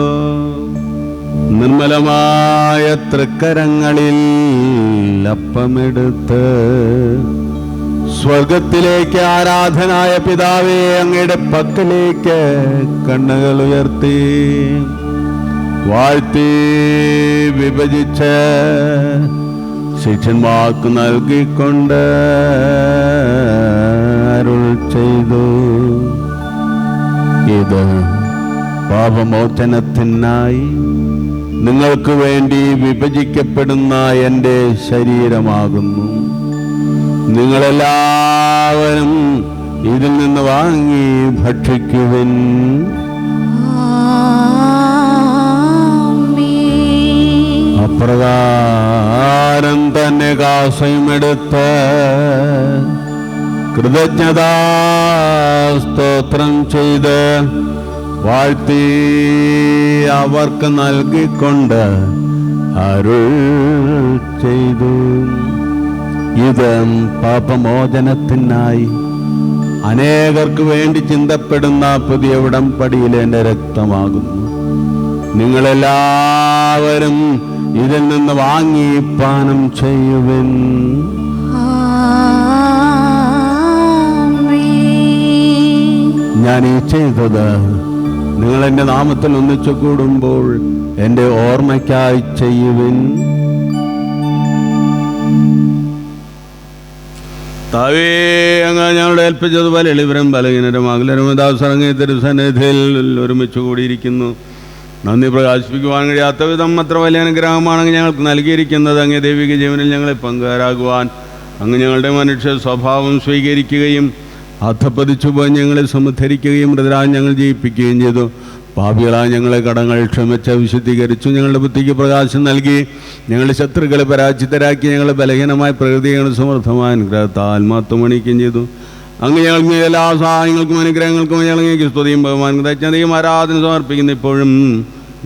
നിർമ്മലമായ തൃക്കരങ്ങളിൽ അപ്പമെടുത്ത് സ്വർഗത്തിലേക്ക് ആരാധനായ പിതാവേ അങ്ങയുടെ പക്കലേക്ക് കണ്ണുകൾ ഉയർത്തി വാഴ്ത്തി വിഭജിച്ച് ശിഷ്യന്മാർക്ക് നൽകിക്കൊണ്ട് അരുൾ ചെയ്തു, ഇത് പാപമോചനത്തിനായി നിങ്ങൾക്ക് വേണ്ടി വിഭജിക്കപ്പെടുന്ന എൻ്റെ ശരീരമാകുന്നു. നിങ്ങളെല്ലാവരും ഇതിൽ നിന്ന് വാങ്ങി ഭക്ഷിക്കുവിൻ. അപ്രകാരം തന്നെ കാസയുമെടുത്ത് കൃതജ്ഞതാസ്തോത്രം ചെയ്ത് വാഴ്ത്തി അവർക്ക് നൽകിക്കൊണ്ട് അരുൾ ചെയ്തു, ഇത് പാപമോചനത്തിനായി അനേകർക്ക് വേണ്ടി ചിന്തപ്പെടുന്ന പുതിയ ഉടമ്പടിയിലെ എൻ്റെ രക്തമാകുന്നു. നിങ്ങളെല്ലാവരും ഇതിൽ നിന്ന് വാങ്ങി പാനം ചെയ്യുവിൻ. ഞാൻ ഈ ചെയ്തത് നിങ്ങൾ എൻ്റെ നാമത്തിൽ ഒന്നിച്ചു കൂടുമ്പോൾ എൻ്റെ ഓർമ്മയ്ക്കായി ചെയ്യുവിൻ. താവേ അങ്ങ് ഞങ്ങളുടെ ഏൽപ്പിച്ചതുപോലെ എളിവരും ബലഹീനരും അകലരും ദാസറങ്ങി തിരുസന്നിധിയിൽ ഒരുമിച്ച് കൂടിയിരിക്കുന്നു. നന്ദി പ്രകാശിപ്പിക്കുവാൻ കഴിയാത്ത വിധം അത്ര വലിയ അനുഗ്രഹമാണെങ്കിൽ ഞങ്ങൾക്ക് നൽകിയിരിക്കുന്നത്. അങ്ങേ ദൈവിക ജീവനിൽ ഞങ്ങളെ പങ്കുകാരാകുവാൻ അങ്ങ് ഞങ്ങളുടെ മനുഷ്യ സ്വഭാവം സ്വീകരിക്കുകയും അധപ്പതിച്ചു പോയി ഞങ്ങളെ സമുദ്ധരിക്കുകയും മൃതരാൻ ഞങ്ങൾ ജയിപ്പിക്കുകയും ചെയ്തു. പാപികളായ ഞങ്ങളെ കടങ്ങൾ ക്ഷമിച്ച് വിശുദ്ധീകരിച്ചു. ഞങ്ങളുടെ ബുദ്ധിക്ക് പ്രകാശം നൽകി ഞങ്ങളുടെ ശത്രുക്കളെ പരാജിതരാക്കി. ഞങ്ങളുടെ ബലഹീനമായ പ്രകൃതികൾ സമൃദ്ധമായ അനുഗ്രഹത്താൽ മഹത്വമണിക്കുകയും ചെയ്തു. അങ്ങ് ഞങ്ങൾക്ക് എല്ലാ സഹായങ്ങൾക്കും അനുഗ്രഹങ്ങൾക്കും ഞങ്ങൾക്ക് സ്തുതിയും ബഹുമാനം തച്ചതയും ആരാധന സമർപ്പിക്കുന്നു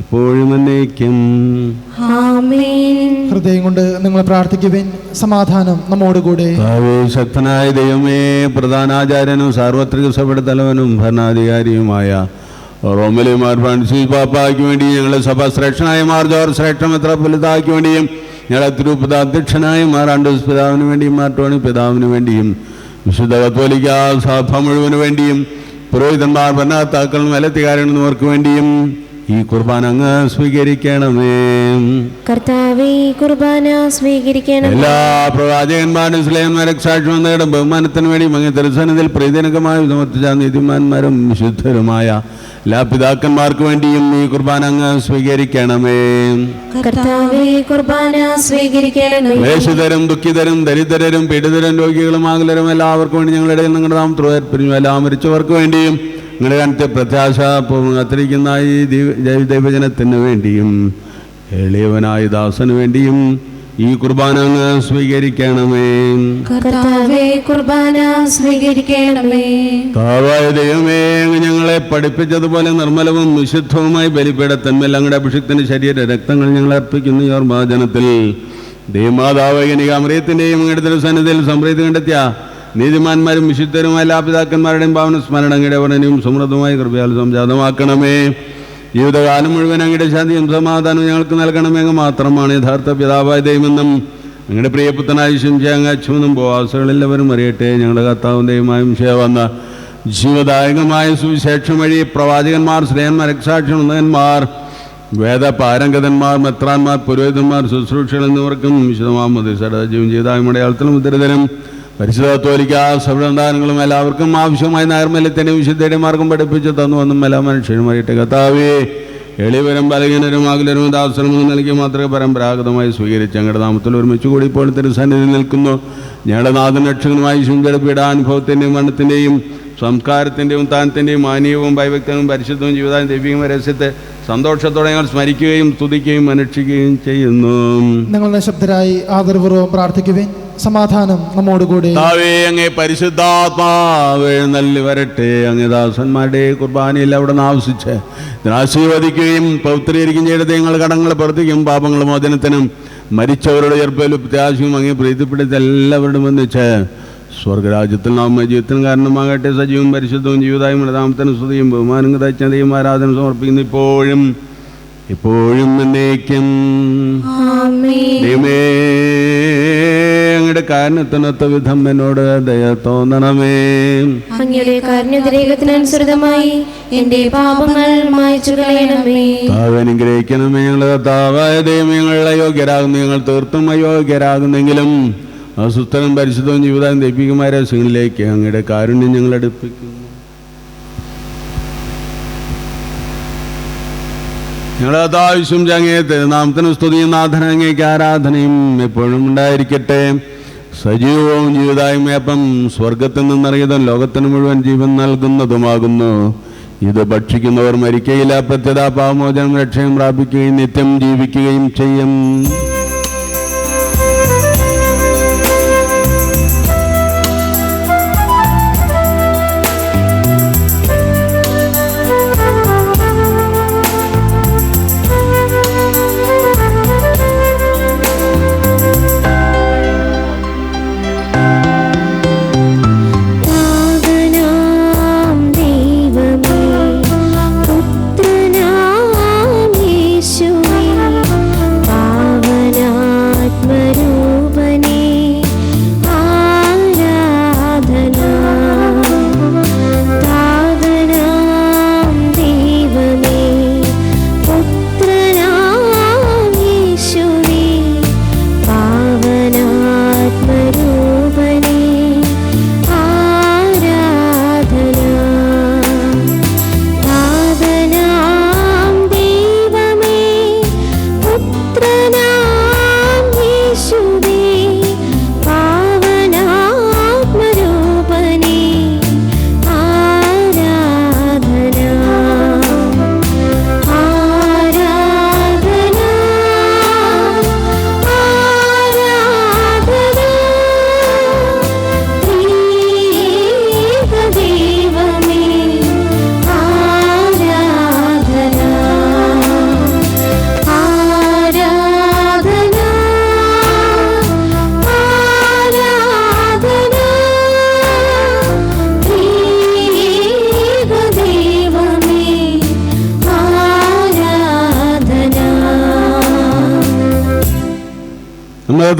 ഇപ്പോഴും എന്നേക്കും. ഹൃദയം കൊണ്ട് നിങ്ങൾ പ്രാർത്ഥിക്കുവിൻ. സമാധാനം നമ്മോടുകൂടെ. ശക്തനായ ദൈവമേ, പ്രധാനാചാര്യനും സാർവത്രിക സഭയുടെ തലവനും ഭരണാധികാരിയുമായ റോമിലെ മാർ ഫ്രാൻസിസ് പാപ്പായ്ക്ക് വേണ്ടി ഞങ്ങളെ സഭ ശ്രേഷ്ഠനായ മാർ ജോർജ് ശ്രേഷ്ഠ മെത്രാപ്പൊലീത്തായ്ക്ക് വേണ്ടിയും ഞങ്ങളെ തിരുപ്പത അധ്യക്ഷനായ മാർ ആൻഡ്രൂസ് പിതാവിന് വേണ്ടിയും മാർ ടോണി പിതാവിന് വേണ്ടിയും വിശുദ്ധ കത്തോലിക്ക സഭ മുഴുവന് വേണ്ടിയും പുരോഹിതന്മാർ ഭരണകർത്താക്കളും മേലധികാരികൾക്ക് വേണ്ടിയും ഈ കുർബാന അങ്ങ് സ്വീകരിക്കണമേ. കർത്താവേ, കുർബാന സ്വീകരിക്കണം. എല്ലാ പ്രവാചകന്മാരും സ്ലേഹന്മാരെ സാക്ഷ്യം നേടും ബഹുമാനത്തിന് വേണ്ടി അങ്ങ് തിരുസന്നിധിയിൽ പ്രീതിനകമായി സമർപ്പിച്ച നീതിമാന്മാരും വിശുദ്ധരുമായ എല്ലാ പിതാക്കന്മാർക്ക് വേണ്ടിയും ഈ കുർബാന അങ്ങ് സ്വീകരിക്കണമേ. കർത്താവേ, കുർബാന സ്വീകരിക്കണമേ. ക്ലേശിതരും ദുഃഖിതരും ദരിദ്രരും പീഡിതരും രോഗികളും ആകുലരും എല്ലാവർക്കും വേണ്ടി ഞങ്ങളുടെ ഇടയിൽ നിങ്ങളുടെ നാം ത്രോർപ്പിച്ചു. എല്ലാം മരിച്ചവർക്ക് വേണ്ടിയും നിങ്ങളുടെ കാലത്തെ പ്രത്യാശ കാത്തിരിക്കുന്ന ഈ ദൈവജനത്തിന് വേണ്ടിയും എളിയവനായ ദാസന് വേണ്ടിയും ഈ കുർബാന അങ്ങ് സ്വീകരിക്കണമേ. കർത്താവേ, കുർബാന സ്വീകരിക്കണമേ. കർത്താവായ ദൈവമേ, അങ്ങ് ഞങ്ങളെ പഠിപ്പിച്ചതുപോലെ നിർമ്മലവും വിശുദ്ധവുമായി ബലിപീഠത്തന്മേൽ അങ്ങയുടെ അഭിഷിക്തന്റെ ശരീര രക്തങ്ങൾ ഞങ്ങൾ അർപ്പിക്കുന്നു. ഈ ഓർമ്മജനത്തിൽ ദൈവമാതാവ് കന്യകാമറിയത്തിന്റെയും അങ്ങയുടെ തിരുസന്നിധിയിൽ സംപ്രീതി കണ്ടെത്തിയ നീതിമാന്മാരും വിശുദ്ധരുമായ എല്ലാ പിതാക്കന്മാരുടെയും ഭാവന സ്മരണ അങ്ങയുടെ വർണ്ണനയും സമൃദ്ധമായ കൃപയാൽ സംജാതമാക്കണമേ. ജീവിതകാലം മുഴുവൻ അങ്ങയുടെ ശാന്തിയും സമാധാനവും ഞങ്ങൾക്ക് നൽകണമേ. അങ്ങ് മാത്രമാണ് യഥാർത്ഥ പിതാവായ ദൈവമെന്നും ഞങ്ങളുടെ പ്രിയപുത്രനായ ശിംശയങ്ങ് അച്ഛനും ഉപവാസികളെല്ലാവരും അറിയട്ടെ. ഞങ്ങളുടെ കർത്താവും ദൈവമായും വന്ന ജീവദായകമായ സുവിശേഷം വഴി പ്രവാചകന്മാർ, സ്നേഹന്മാർ, രക്ഷാക്ഷണന്മാർ, വേദപാരംഗതന്മാർ, മെത്രാന്മാർ, പുരോഹിതന്മാർ, ശുശ്രൂഷകൾ എന്നിവർക്കും വിശുദ്ധമാമതി സദാജീവൻ ചെയ്തായും അടയാളത്തിലും ഉത്തരതരം പരിശുദ്ധ കത്തോലിക്ക സഭ്യന്താനങ്ങളും എല്ലാവർക്കും ആവശ്യമായ നൈർമല്യത്തിൻ്റെ വിശുദ്ധയുടെ മാർഗം പഠിപ്പിച്ചു തന്നുവെന്നും എല്ലാ മനുഷ്യരും അറിയട്ടെ. കർത്താവേ, എളിവരും ബലഹീനരും അകലരും ദാസനും നൽകി മാത്രമേ പരമ്പരാഗതമായി സ്വീകരിച്ച് ഞങ്ങളുടെ നാമത്തിൽ ഒരുമിച്ച് കൂടി ഇപ്പോൾ തിരുസന്നിധിയിൽ നിൽക്കുന്നു. ഞങ്ങളുടെ നാഥൻ രക്ഷകനുമായി ശുദ്ധയുടെ പീഡാനുഭവത്തിൻ്റെയും മരണത്തിൻ്റെയും സംസ്കാരത്തിൻ്റെയും ഉത്ഥാനത്തിൻ്റെയും മാനീയവും ഭയഭക്തവും പരിശുദ്ധവും ജീവിതവും ദൈവികവും രഹസ്യത്തെ സന്തോഷത്തോടെ ഞങ്ങൾ സ്മരിക്കുകയും സ്തുതിക്കുകയും അനുഷ്ഠിക്കുകയും ചെയ്യുന്നു. നിങ്ങൾ നിശബ്ദരായി ആദരപൂർവ്വം പ്രാർത്ഥിക്കുവിൻ. സമാധാനം നമ്മോടുകൂടെ. താവേ അങ്ങേ പരിശുദ്ധാത്മാവ് എഴുന്നള്ളി വരട്ടെ. അങ്ങേ ദാസന്മാരുടെ കുർബാനയിൽ അവിടെ നിന്ന് ആവശ്യിച്ച് ആശീർവദിക്കുകയും പൗത്രീകരിക്കുകയും ചെയ്ത നിങ്ങൾ കടങ്ങൾ പ്രവർത്തിക്കും പാപങ്ങൾ മോചനത്തിനും മരിച്ചവരുടെ ഉയർപ്പലും പ്രത്യാശയും അങ്ങേ പ്രീതിപ്പെടുത്തി എല്ലാവരോടും ഒന്നിച്ച് സ്വർഗരാജ്യത്തിൽ നാം ജീവിതത്തിന് കാരണമാകട്ടെ. സജീവവും പരിശുദ്ധവും ജീവിതവും നാമത്തിന് സ്തുതിയും ബഹുമാനം തച്ചതയും ആരാധന സമർപ്പിക്കുന്നു ഇപ്പോഴും ഇപ്പോഴും എന്നേക്കും. ദൈവമേ അങ്ങയുടെ കാരണത്തിനൊത്ത വിധം എന്നോട് ദയ തോന്നണമേ. അങ്ങയുടെ കാരുണ്യത്തിനനുസൃതമായി എന്റെ പാപങ്ങൾ മായ്ച്ചു കളയണമേ. അനുഗ്രഹിക്കണമേ. ഞങ്ങളുടെ കർത്താവായ ദൈവമേ, ഞങ്ങൾ അയോഗ്യരാകുന്നു, ഞങ്ങൾ തീർത്തും അയോഗ്യരാകുന്നെങ്കിലും അസുസ്ഥനും പരിശുദ്ധവും ജീവിതം ദൈവികമായ രഹസ്യങ്ങളിലേക്ക് അങ്ങയുടെ കാരുണ്യം ഞങ്ങൾ അടുപ്പിക്കുന്നു. ഞങ്ങളുടെ അതാവശ്യം അങ്ങേ തിരുനാമത്തിന് സ്തുതിയും നാഥന അങ്ങേക്ക് ആരാധനയും എപ്പോഴും ഉണ്ടായിരിക്കട്ടെ. സജീവവും ജീവിതായ്മയപ്പം സ്വർഗത്തിൽ നിന്നറിയതും ലോകത്തിന് മുഴുവൻ ജീവൻ നൽകുന്നതുമാകുന്നു. ഇത് ഭക്ഷിക്കുന്നവർ മരിക്കയില്ല, പ്രത്യത പാപമോചനം രക്ഷയും പ്രാപിക്കുകയും നിത്യം ജീവിക്കുകയും ചെയ്യും.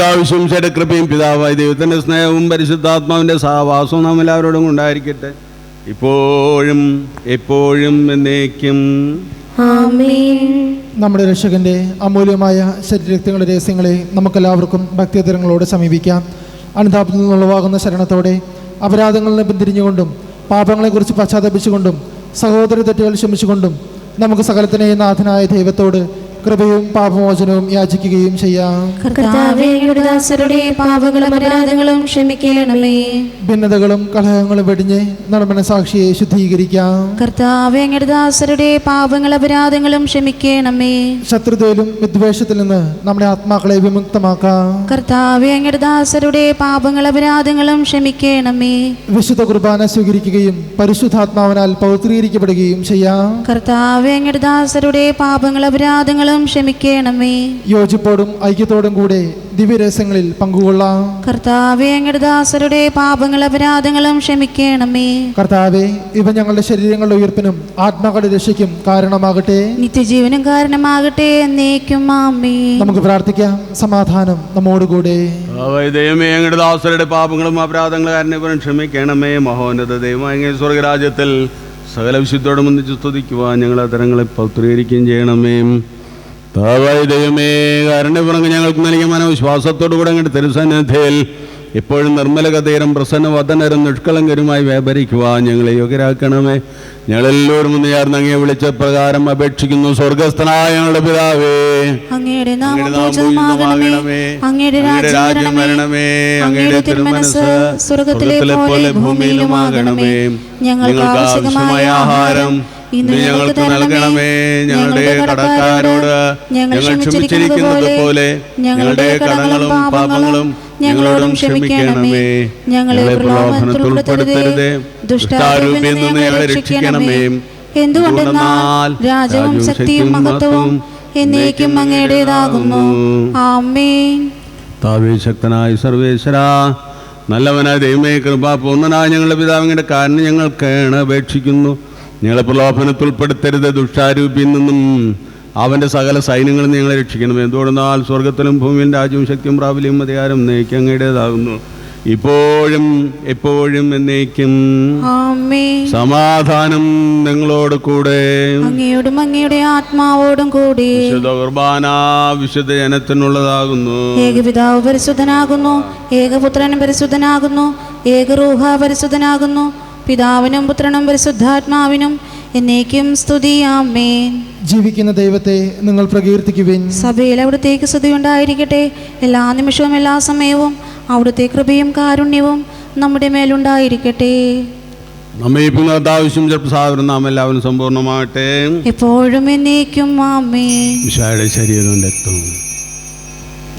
ആവശ്യം കൃപയും പിതാവായ ദൈവത്തിൻ്റെ സ്നേഹവും പരിശുദ്ധാത്മാവിൻ്റെ സഹവാസവും നാം എല്ലാവരോടും ഉണ്ടായിരിക്കട്ടെ, ഇപ്പോഴും എപ്പോഴും എന്നേക്കും. നമ്മുടെ രക്ഷകന്റെ അമൂല്യമായ ശരീരരക്തങ്ങളുടെ രഹസ്യങ്ങളെ നമുക്കെല്ലാവർക്കും ഭക്തിയതരങ്ങളോട് സമീപിക്കാം. അനുതാപത്തിൽ നിന്നുള്ളവാകുന്ന ശരണത്തോടെ അപരാധങ്ങളിൽ നിന്ന് പിന്തിരിഞ്ഞുകൊണ്ടും പാപങ്ങളെക്കുറിച്ച് പശ്ചാത്തപിച്ചുകൊണ്ടും സഹോദര തെറ്റുകൾ ക്ഷമിച്ചുകൊണ്ടും നമുക്ക് സകലത്തിനെ നാഥനായ ദൈവത്തോട് കൃപയും പാപമോചനവും യാചിക്കുകയും ചെയ്യാം. ഭിന്നതകളും കലഹങ്ങളും വെടിഞ്ഞ് നമ്മുടെ സാക്ഷിയെ ശുദ്ധീകരിക്കാം. കർത്താവേ, അങ്ങയുടെ ദാസരുടെ പാപങ്ങളും അപരാധങ്ങളും ക്ഷമിക്കണമേ. ശത്രുതയിലും വിദ്വേഷത്തിൽ നിന്ന് നമ്മുടെ ആത്മാക്കളെ വിമുക്തമാക്കാം. കർത്താവേ, അങ്ങയുടെ ദാസരുടെ പാപങ്ങളും അപരാധങ്ങളും ക്ഷമിക്കണമേ. വിശുദ്ധ കുർബാന സ്വീകരിക്കുകയും പരിശുദ്ധാത്മാവിനാൽ പൗത്രീകരിക്കപ്പെടുകയും ചെയ്യാം. കർത്താവേ, അങ്ങയുടെ ദാസരുടെ പാപങ്ങളും അപരാധങ്ങളും ക്ഷമിക്കണമേ. യോജിപ്പോടും ഐക്യത്തോടും കൂടെ ദിവ്യരഹസ്യങ്ങളിൽ പങ്കുകൊള്ളാം. കർത്താവേ, അങ്ങയുടെ ദാസരുടെ പാപങ്ങളും അപരാധങ്ങളും ക്ഷമിക്കണമേ. കർത്താവേ, ഇവ ഞങ്ങളുടെ ശരീരങ്ങളുടെ ഉയർപ്പിനും ആത്മാക്കളുടെ രക്ഷയ്ക്കും കാരണമാകട്ടെ, നിത്യജീവനും കാരണമാകട്ടെ, എന്നേക്കും ആമേൻ. നമുക്ക് പ്രാർത്ഥിക്കാം. സമാധാനം നമ്മോടുകൂടെ. ദൈവമേ, അങ്ങയുടെ ദാസരുടെ പാപങ്ങളും അപരാധങ്ങളും കാരണവും ക്ഷമിക്കണമേ. മഹോന്നത ദൈവമേ, അങ്ങേ സ്വർഗരാജ്യത്തിൽ സകല വിശുദ്ധോടും ഒന്നിച്ച് സ്തുതിക്കുവാൻ ഞങ്ങൾ തരങ്ങളെ പൗത്രീകരിക്കുകയും ചെയ്യണമേ. താവായ ദൈവമേ, കാരുണ്യപുറങ്ങ് ഞങ്ങൾക്ക് നൽകിയ മനോവിശ്വാസത്തോടുകൂടെ അങ്ങയുടെ തിരുസന്നിധിയിൽ എപ്പോഴും നിർമ്മലകതീരം പ്രസന്നവദനരും നിഷ്കളങ്കരുമായി വ്യാപരിക്കുവാൻ ഞങ്ങളെ യോഗ്യരാക്കണമേ. ഞങ്ങളെല്ലാവരും ഒന്ന് ചേർന്ന് അങ്ങയെ വിളിച്ച പ്രകാരം അപേക്ഷിക്കുന്നു. സ്വർഗസ്ഥനായ ഞങ്ങളുടെ പിതാവേ, അങ്ങയുടെ നാമം പൂജിതമാകണമേ, അങ്ങയുടെ രാജ്യം വരണമേ, അങ്ങയുടെ തിരുമനസ്സ് സ്വർഗ്ഗത്തിലെ പോലെ ഭൂമിയിലുമാകണമേ. ഞങ്ങൾക്ക് ആവശ്യമായ ആഹാരം ഇന്ന് ഞങ്ങൾക്ക് നൽകണമേ. ഞങ്ങളുടെ കടക്കാരോട് ഞങ്ങൾ ക്ഷമിച്ചിരിക്കുന്നത് പോലെ ഞങ്ങളുടെ കടങ്ങളും പാപങ്ങളും ഞങ്ങളോടും ക്ഷമിക്കണമേ. ഞങ്ങളെ പ്രലോഭനത്തിൽ ഉൾപ്പെടുത്തരുതേ, ദുഷ്ടാരൂപിയിൽ നിന്ന് ഞങ്ങളെ രക്ഷിക്കണമേ. എന്തുകൊണ്ടെന്നാൽ രാജ്യവും ശക്തിയും മഹത്വവും എന്നേക്കും അങ്ങയുടേതാകുന്നു. ആമേൻ. ശക്തനായ സർവേശ്വര, നല്ലവനായ ദൈവമേ, കൃപാപൂർണ്ണനായ ഞങ്ങളുടെ പിതാവിന്റെ കാരണം ഞങ്ങൾക്ക് അപേക്ഷിക്കുന്നു. ഞങ്ങളെ പ്രലോഭനത്തിൽ ഉൾപ്പെടുത്തരുത്, ദുഷ്ടാരൂപിയിൽ നിന്നും അവൻ്റെ സകല സൈന്യങ്ങളിൽ ഞങ്ങളെ രക്ഷിക്കണം. എന്തുകൊണ്ടെന്നാൽ സ്വർഗത്തിലും ഭൂമിയും രാജ്യവും ശക്തിയും പ്രാബല്യവും അധികാരം എന്നേക്കും അങ്ങയുടേതാകുന്നു, ഇപ്പോഴും എപ്പോഴും എന്നേക്കും. സമാധാനം നിങ്ങളോട് കൂടെ, അങ്ങയോടും അങ്ങയുടെ ആത്മാവോടും കൂടി. വിശുദ്ധ കുർബാന വിശുദ്ധ ജനത്തിനുള്ളതാകുന്നു. ഏകപിതാവ് പരിശുദ്ധനാകുന്നു, ഏകപുത്രനും പരിശുദ്ധനാകുന്നു, ഏകറൂഹ പരിശുദ്ധനാകുന്നു. പിതാവിനും പുത്രനും പരിശുദ്ധാത്മാവിനും എന്നേക്കും സ്തുതി. ആമേൻ. ജീവിക്കുന്ന ദൈവത്തെ നിങ്ങൾ പ്രകീർത്തിക്കുവിൻ. സഭയിൽ അവിടുത്തേക്ക് സ്തുതി ഉണ്ടായിരിക്കട്ടെ. എല്ലാ നിമിഷവും എല്ലാ സമയവും അവിടുത്തെ കൃപയും കാരുണ്യവും നമ്മുടെ മേലുണ്ടായിരിക്കട്ടെ. നാം എല്ലാവരും സമ്പൂർണ്ണമാകട്ടെ, എപ്പോഴും എന്നേക്കും. ആമേൻ. ഈശോയുടെ ശരീരവും രക്തവും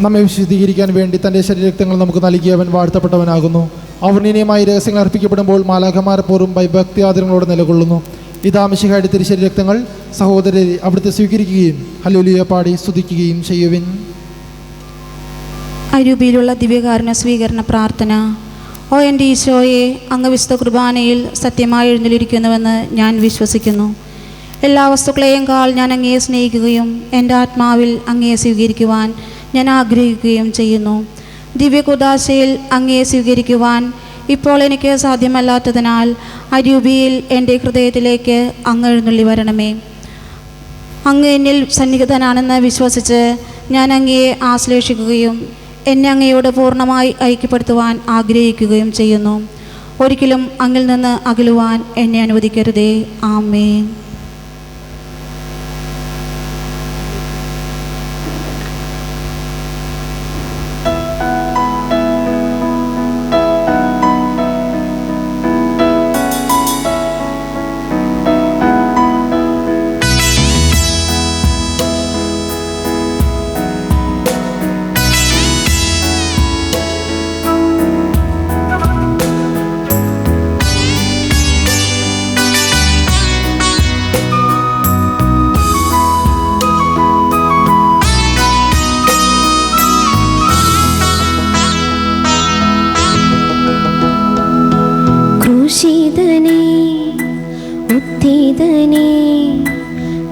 നമ്മെ വിശുദ്ധീകരിക്കാൻ വേണ്ടി തൻ്റെ ശരീരരക്തങ്ങൾ നമുക്ക് നൽകിയവൻ വാഴ്ത്തപ്പെട്ടവനാകുന്നു. അവർണ്ണീയമായ രഹസ്യങ്ങൾ അർപ്പിക്കപ്പെടുമ്പോൾ മാലാഖമാരെപ്പോഴും ഭയഭക്തിയാദരങ്ങളോടെ നിലകൊള്ളുന്നു. ഇതാ മിശിഹായുടെ തിരുശരീരരക്തങ്ങൾ. സഹോദരരെ, അവിടുത്തെ സ്വീകരിക്കുകയും ഹല്ലേലൂയ പാടി സ്തുതിക്കുകയും ചെയ്യുവിൻ. അരൂപിയിലുള്ള ദിവ്യകാരുണ്യ സ്വീകരണ പ്രാർത്ഥന. ഓ എൻ്റെ ഈശോയെ, അങ്ങ് വിശുദ്ധ കുർബാനയിൽ സത്യമായി എഴുന്നള്ളിരിക്കുന്നുവെന്ന് ഞാൻ വിശ്വസിക്കുന്നു. എല്ലാ വസ്തുക്കളെയും കാൾ ഞാൻ അങ്ങയെ സ്നേഹിക്കുകയും എൻ്റെ ആത്മാവിൽ അങ്ങയെ സ്വീകരിക്കുവാൻ ഞാൻ ആഗ്രഹിക്കുകയും ചെയ്യുന്നു. ദിവ്യകുദാശയിൽ അങ്ങയെ സ്വീകരിക്കുവാൻ ഇപ്പോൾ എനിക്ക് സാധ്യമല്ലാത്തതിനാൽ അരൂപിയിൽ എൻ്റെ ഹൃദയത്തിലേക്ക് അങ്ങ് എഴുന്നള്ളി വരണമേ. അങ്ങ് എന്നിൽ സന്നിഹിതനാണെന്ന് വിശ്വസിച്ച് ഞാൻ അങ്ങയെ ആശ്ലേഷിക്കുകയും എന്നെ അങ്ങയോട് പൂർണ്ണമായി ഐക്യപ്പെടുത്തുവാൻ ആഗ്രഹിക്കുകയും ചെയ്യുന്നു. ഒരിക്കലും അങ്ങിൽ നിന്ന് അകലുവാൻ എന്നെ അനുവദിക്കരുതേ. ആമേൻ.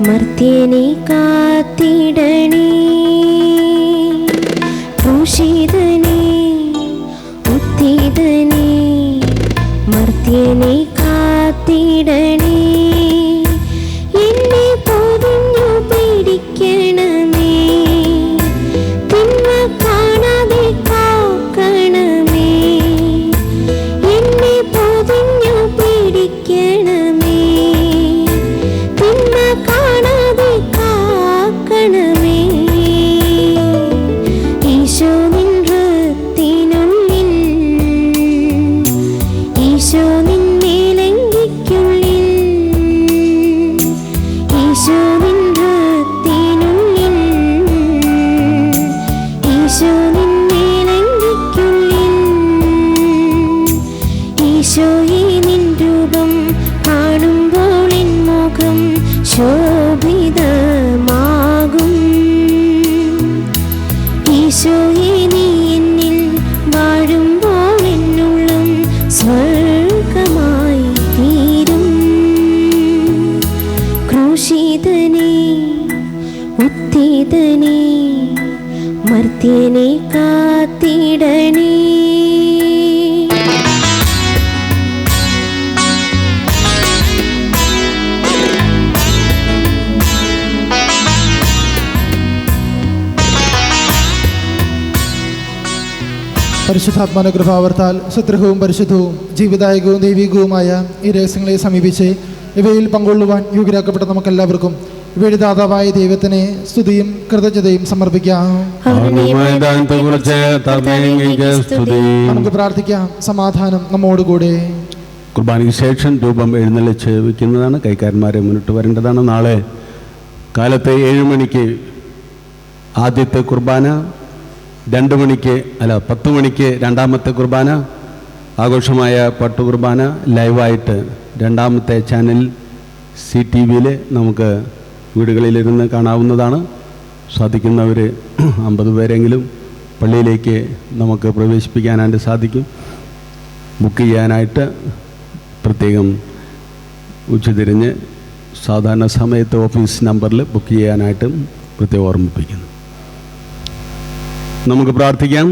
മർത്യനെ കാത്തിടണേ, ക്രൂശിതനേ ഉത്തിതനേ, മർത്യനെ കാത്തിടണേ. എന്നെ പൊതിഞ്ഞു പിടിക്കണമേ, തിന്മ കാണാതെ കാക്കണമേ. എന്നെ പൊതിഞ്ഞു പിടിക്കണമേ, തിന്മ കാണാതെ കാക്കണമേ. ഈശോ നിൻ ഹൃത്തിനുള്ളിൽ, ഈശോ നിൻ മേലങ്കിക്കുള്ളിൽ, ഈശോ നിൻ ഹൃത്തിനുള്ളിൽ, ഈശോ നിൻ മേലങ്കിക്കുള്ളിൽ. ഈശോയെ നിൻ രൂപം കാണുമ്പോൾ എൻ മുഖം ശോഭിതമാകും. ഈശോയെ നീ എന്നിൽ വാഴുമ്പോൾ എന്നുള്ളം സ്വർഗമായി തീരും. ക്രൂശിതനേ ഉത്തിതനേ, മർത്യനെ കാത്തിടണേ. പരിശുദ്ധാത്മാനുഗ്രഹാവർത്താൽ സുദൃഢവും പരിശുദ്ധവും ജീവിതായകവും ദൈവികവുമായ ഈ രഹസ്യങ്ങളെ സമീപിച്ച് ഇവയിൽ പങ്കൊള്ളുവാൻ യോഗ്യരാക്കപ്പെട്ട നമുക്കെല്ലാവർക്കും ഇവയുടെ ദാതാവായ ദൈവത്തിന് സ്തുതിയും കൃതജ്ഞതയും സമർപ്പിക്കാം. നമുക്ക് പ്രാർത്ഥിക്കാം. സമാധാനം നമ്മോടുകൂടെ. കുർബാനയ്ക്ക് ശേഷം രൂപം എഴുന്നള്ളിച്ച് വയ്ക്കുന്നതാണ്. കൈക്കാരന്മാരെ മുന്നിട്ട് വരേണ്ടതാണ്. നാളെ കാലത്തെ 7 മണിക്ക് ആദ്യത്തെ കുർബാന 10 മണിക്ക് രണ്ടാമത്തെ കുർബാന, ആഘോഷമായ പട്ടുകുർബാന ലൈവായിട്ട് രണ്ടാമത്തെ ചാനൽ CTV-യിൽ നമുക്ക് വീടുകളിലിരുന്ന് കാണാവുന്നതാണ്. സാധിക്കുന്നവർ 50 പേരെങ്കിലും പള്ളിയിലേക്ക് നമുക്ക് പ്രവേശിപ്പിക്കാനായിട്ട് സാധിക്കും. ബുക്ക് ചെയ്യാനായിട്ട് പ്രത്യേകം ഉച്ചതിരിഞ്ഞ് സാധാരണ സമയത്ത് ഓഫീസ് നമ്പറിൽ ബുക്ക് ചെയ്യാനായിട്ടും പ്രത്യേകം ഓർമ്മിപ്പിക്കുന്നു. നമുക്ക് പ്രാർത്ഥിക്കാം.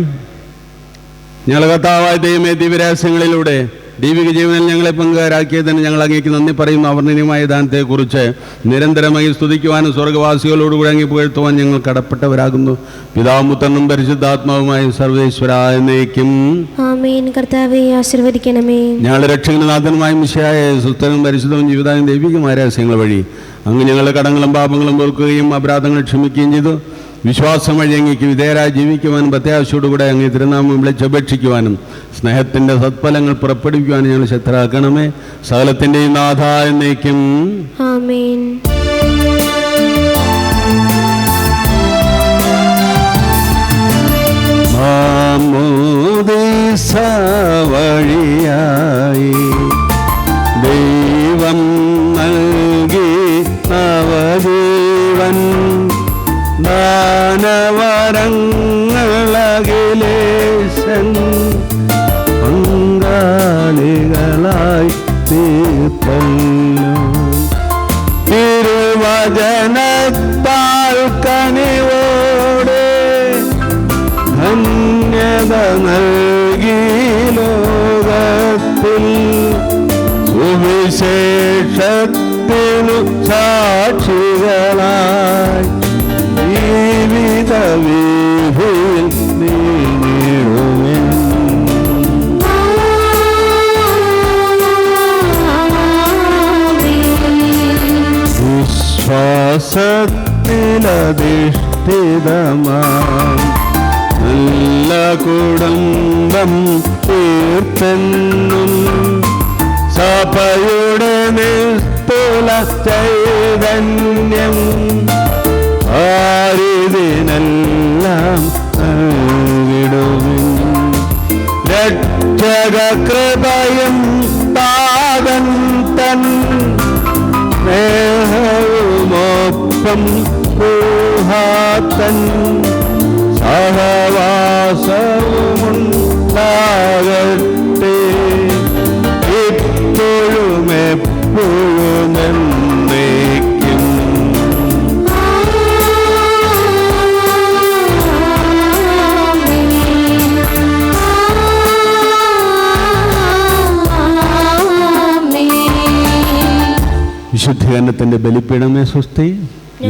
ഞങ്ങൾ കർത്താവായ ദൈവമേ, ദിവ്യരഹസ്യങ്ങളിലൂടെ ദൈവിക ജീവനിൽ ഞങ്ങളെ പങ്കുകാരാക്കിയതിന് ഞങ്ങൾ അങ്ങേക്ക് നന്ദി പറയുന്നു. അവർണ്ണനീയമായ ദാനത്തെക്കുറിച്ച് നിരന്തരമായി സ്തുതിക്കുവാനും സ്വർഗ്ഗവാസികളോടുകൂടി അങ്ങ് പുകഴ്ത്തുവാൻ ഞങ്ങൾ കടപ്പെട്ടവരാകുന്നു. പിതാവും പുത്രനും പരിശുദ്ധാത്മാവുമായ സർവ്വേശ്വരായ എന്നേക്കും ആമേൻ. കർത്താവേ ആശീർവദിക്കണമേ. ഞങ്ങളുടെ രക്ഷകനാഥനുമായ മിശിഹായ സുസ്ഥനും പരിശുദ്ധവും ജീവിതായും ദൈവികമായ രഹസ്യങ്ങൾ വഴി അങ്ങ് ഞങ്ങളുടെ കടങ്ങളും പാപങ്ങളും പൊറുക്കുകയും അപരാധങ്ങൾ ക്ഷമിക്കുകയും ചെയ്തു. വിശ്വാസം വഴി അങ്ങേക്ക് വിധേയരായി ജീവിക്കുവാനും പ്രത്യാശയോടുകൂടെ അങ്ങേ തിരുനാമം വിളിച്ചപേക്ഷിക്കുവാനും സ്നേഹത്തിൻ്റെ സത്ഫലങ്ങൾ പുറപ്പെടുവിക്കുവാനും ഞങ്ങൾ ശക്തരാക്കണമേ. സകലത്തിൻ്റെയും നാഥ എന്നേക്കും ആമേൻ. മാമോദീസ വഴിയായി ദൈവം നൽകി നവജീവൻ ദാനവരങ്ങളകിലേശൻ പങ്കാളികളായി തീർത്തല്ലോ. തിരുവചനത്താൽ കനിവോടെ ധന്യത നൽകി ലോകത്തിൽ സുവിശേഷത്തിനു സാക്ഷികളായി ജീവിത വീതിയിൽ നീങ്ങിടുമെൻ. വിശ്വാസത്തിലധിഷ്ഠിതമാം നല്ല കുടുംബം തീർത്തെന്നും സഭയുടെ നിസ്തുല ചൈതന്യം ആരിതിനെല്ലാം നൽകിടുവിൻ. രക്ഷക കൃപയും താതൻ തൻ സ്നേഹവുമൊപ്പം ഊഹാത്തൻ സഹവാസവുമുണ്ടാകട്ടെ ഇപ്പോഴും എപ്പോഴും എന്നേക്കും. വിശുദ്ധീകരണത്തിൻ്റെ ബലിപ്പീഠമേ സ്വസ്തി.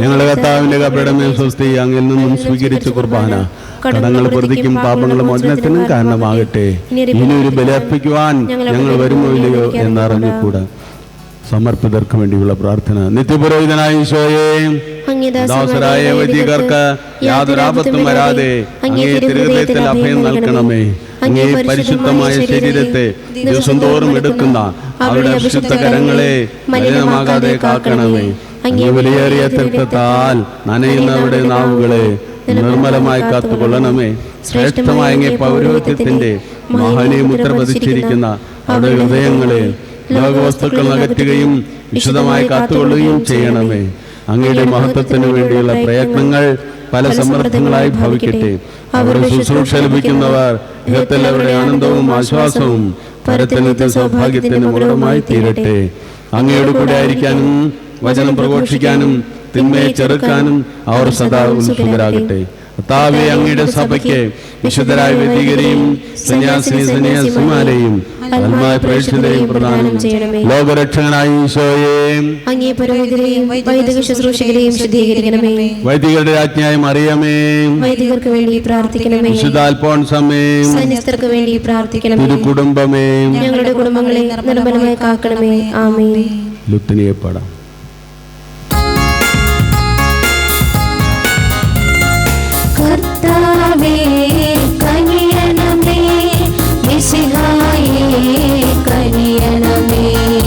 ഞങ്ങളുടെ കർത്താവിൻ്റെ കബറിടമേ സ്വസ്തി. അങ്ങിൽ നിന്നും സ്വീകരിച്ച കുർബാന കടങ്ങൾ പ്രതിക്കും പാപങ്ങളും മോചനത്തിനും കാരണമാകട്ടെ. ഇനിയൊരു ബലി അർപ്പിക്കുവാൻ ഞങ്ങൾ വരുമോ ഇല്ലയോ എന്നറിഞ്ഞുകൂടാ. സമർപ്പിതർക്ക് വേണ്ടിയുള്ള പ്രാർത്ഥന. നിത്യപുരോഹിതനായ ഈശോയെ, ദാസരായ വൈദികർക്ക് യാതൊരാപത്തും വരാതെ അങ്ങേ തിരുഹൃദയത്തിൽ അഭയം നൽകണമേ. അങ്ങേ പരിശുദ്ധമായ ശരീരത്തെ ദിവസം തോറും എടുക്കുന്ന അവരുടെ അവിശുദ്ധ കരങ്ങളെ മലിനമാകാതെ കാക്കണമേ. അങ്ങേ വിലയേറിയ തൃത്വത്താൽ നനയുന്നവരുടെ നാവുകളെ നിർമ്മലമായി കാത്തുകൊള്ളണമേ. ശ്രേഷ്ഠമായ അങ്ങേ പൗരോഹിത്യത്തിന്റെ മഹനീയ മുദ്ര പതിച്ചിരിക്കുന്ന അവരുടെ ഹൃദയങ്ങളെ ലോകവസ്തുക്കൾ അകറ്റുകയും വിശുദ്ധമായി കാത്തുകൊള്ളുകയും ചെയ്യണമേ. അങ്ങയുടെ മഹത്വത്തിന് വേണ്ടിയുള്ള പ്രയത്നങ്ങൾ പല സമൃദ്ധങ്ങളായി ഭവിക്കട്ടെ. അവരുടെ ശുശ്രൂഷ ലഭിക്കുന്നവർ ഇഹത്തിൽ അവരുടെ ആനന്ദവും ആശ്വാസവും പരത്തിലെത്തിയ സൗഭാഗ്യത്തിന് മൂലമായി തീരട്ടെ. അങ്ങയോട് കൂടെ ആയിരിക്കാനും വചനം പ്രഘോഷിക്കാനും തിന്മയെ ചെറുക്കാനും അവർ സദാ ഉത്സുകരാകട്ടെ. കർത്താവേ, അങ്ങയുടെ സഭയ്ക്ക് വിശുദ്ധരായ വൈദികരെയും സന്യാസിമാരെയും ആത്മായ പ്രേക്ഷിതരെയും പ്രദാനം ചെയ്യണമേ. ലോകരക്ഷകനായ ഈശോയെ, അങ്ങേ പുരോഹിതരെയും വൈദിക ശുശ്രൂഷകരെയും ശുദ്ധീകരിക്കണമേ. വൈദികരുടെ രാജ്ഞിയായ മറിയമേ, വൈദികർക്ക് വേണ്ടി പ്രാർത്ഥിക്കണമേ. വിശുദ്ധ അൽഫോൻസമേ, സന്യസ്തർക്ക് വേണ്ടി പ്രാർത്ഥിക്കണമേ. തിരുകുടുംബമേ, ഞങ്ങളുടെ കുടുംബങ്ങളെ നിർമ്മലമായി കാക്കണമേ. ആമേൻ. ലുത്തിനിയെ പാടാം. കർത്താവേ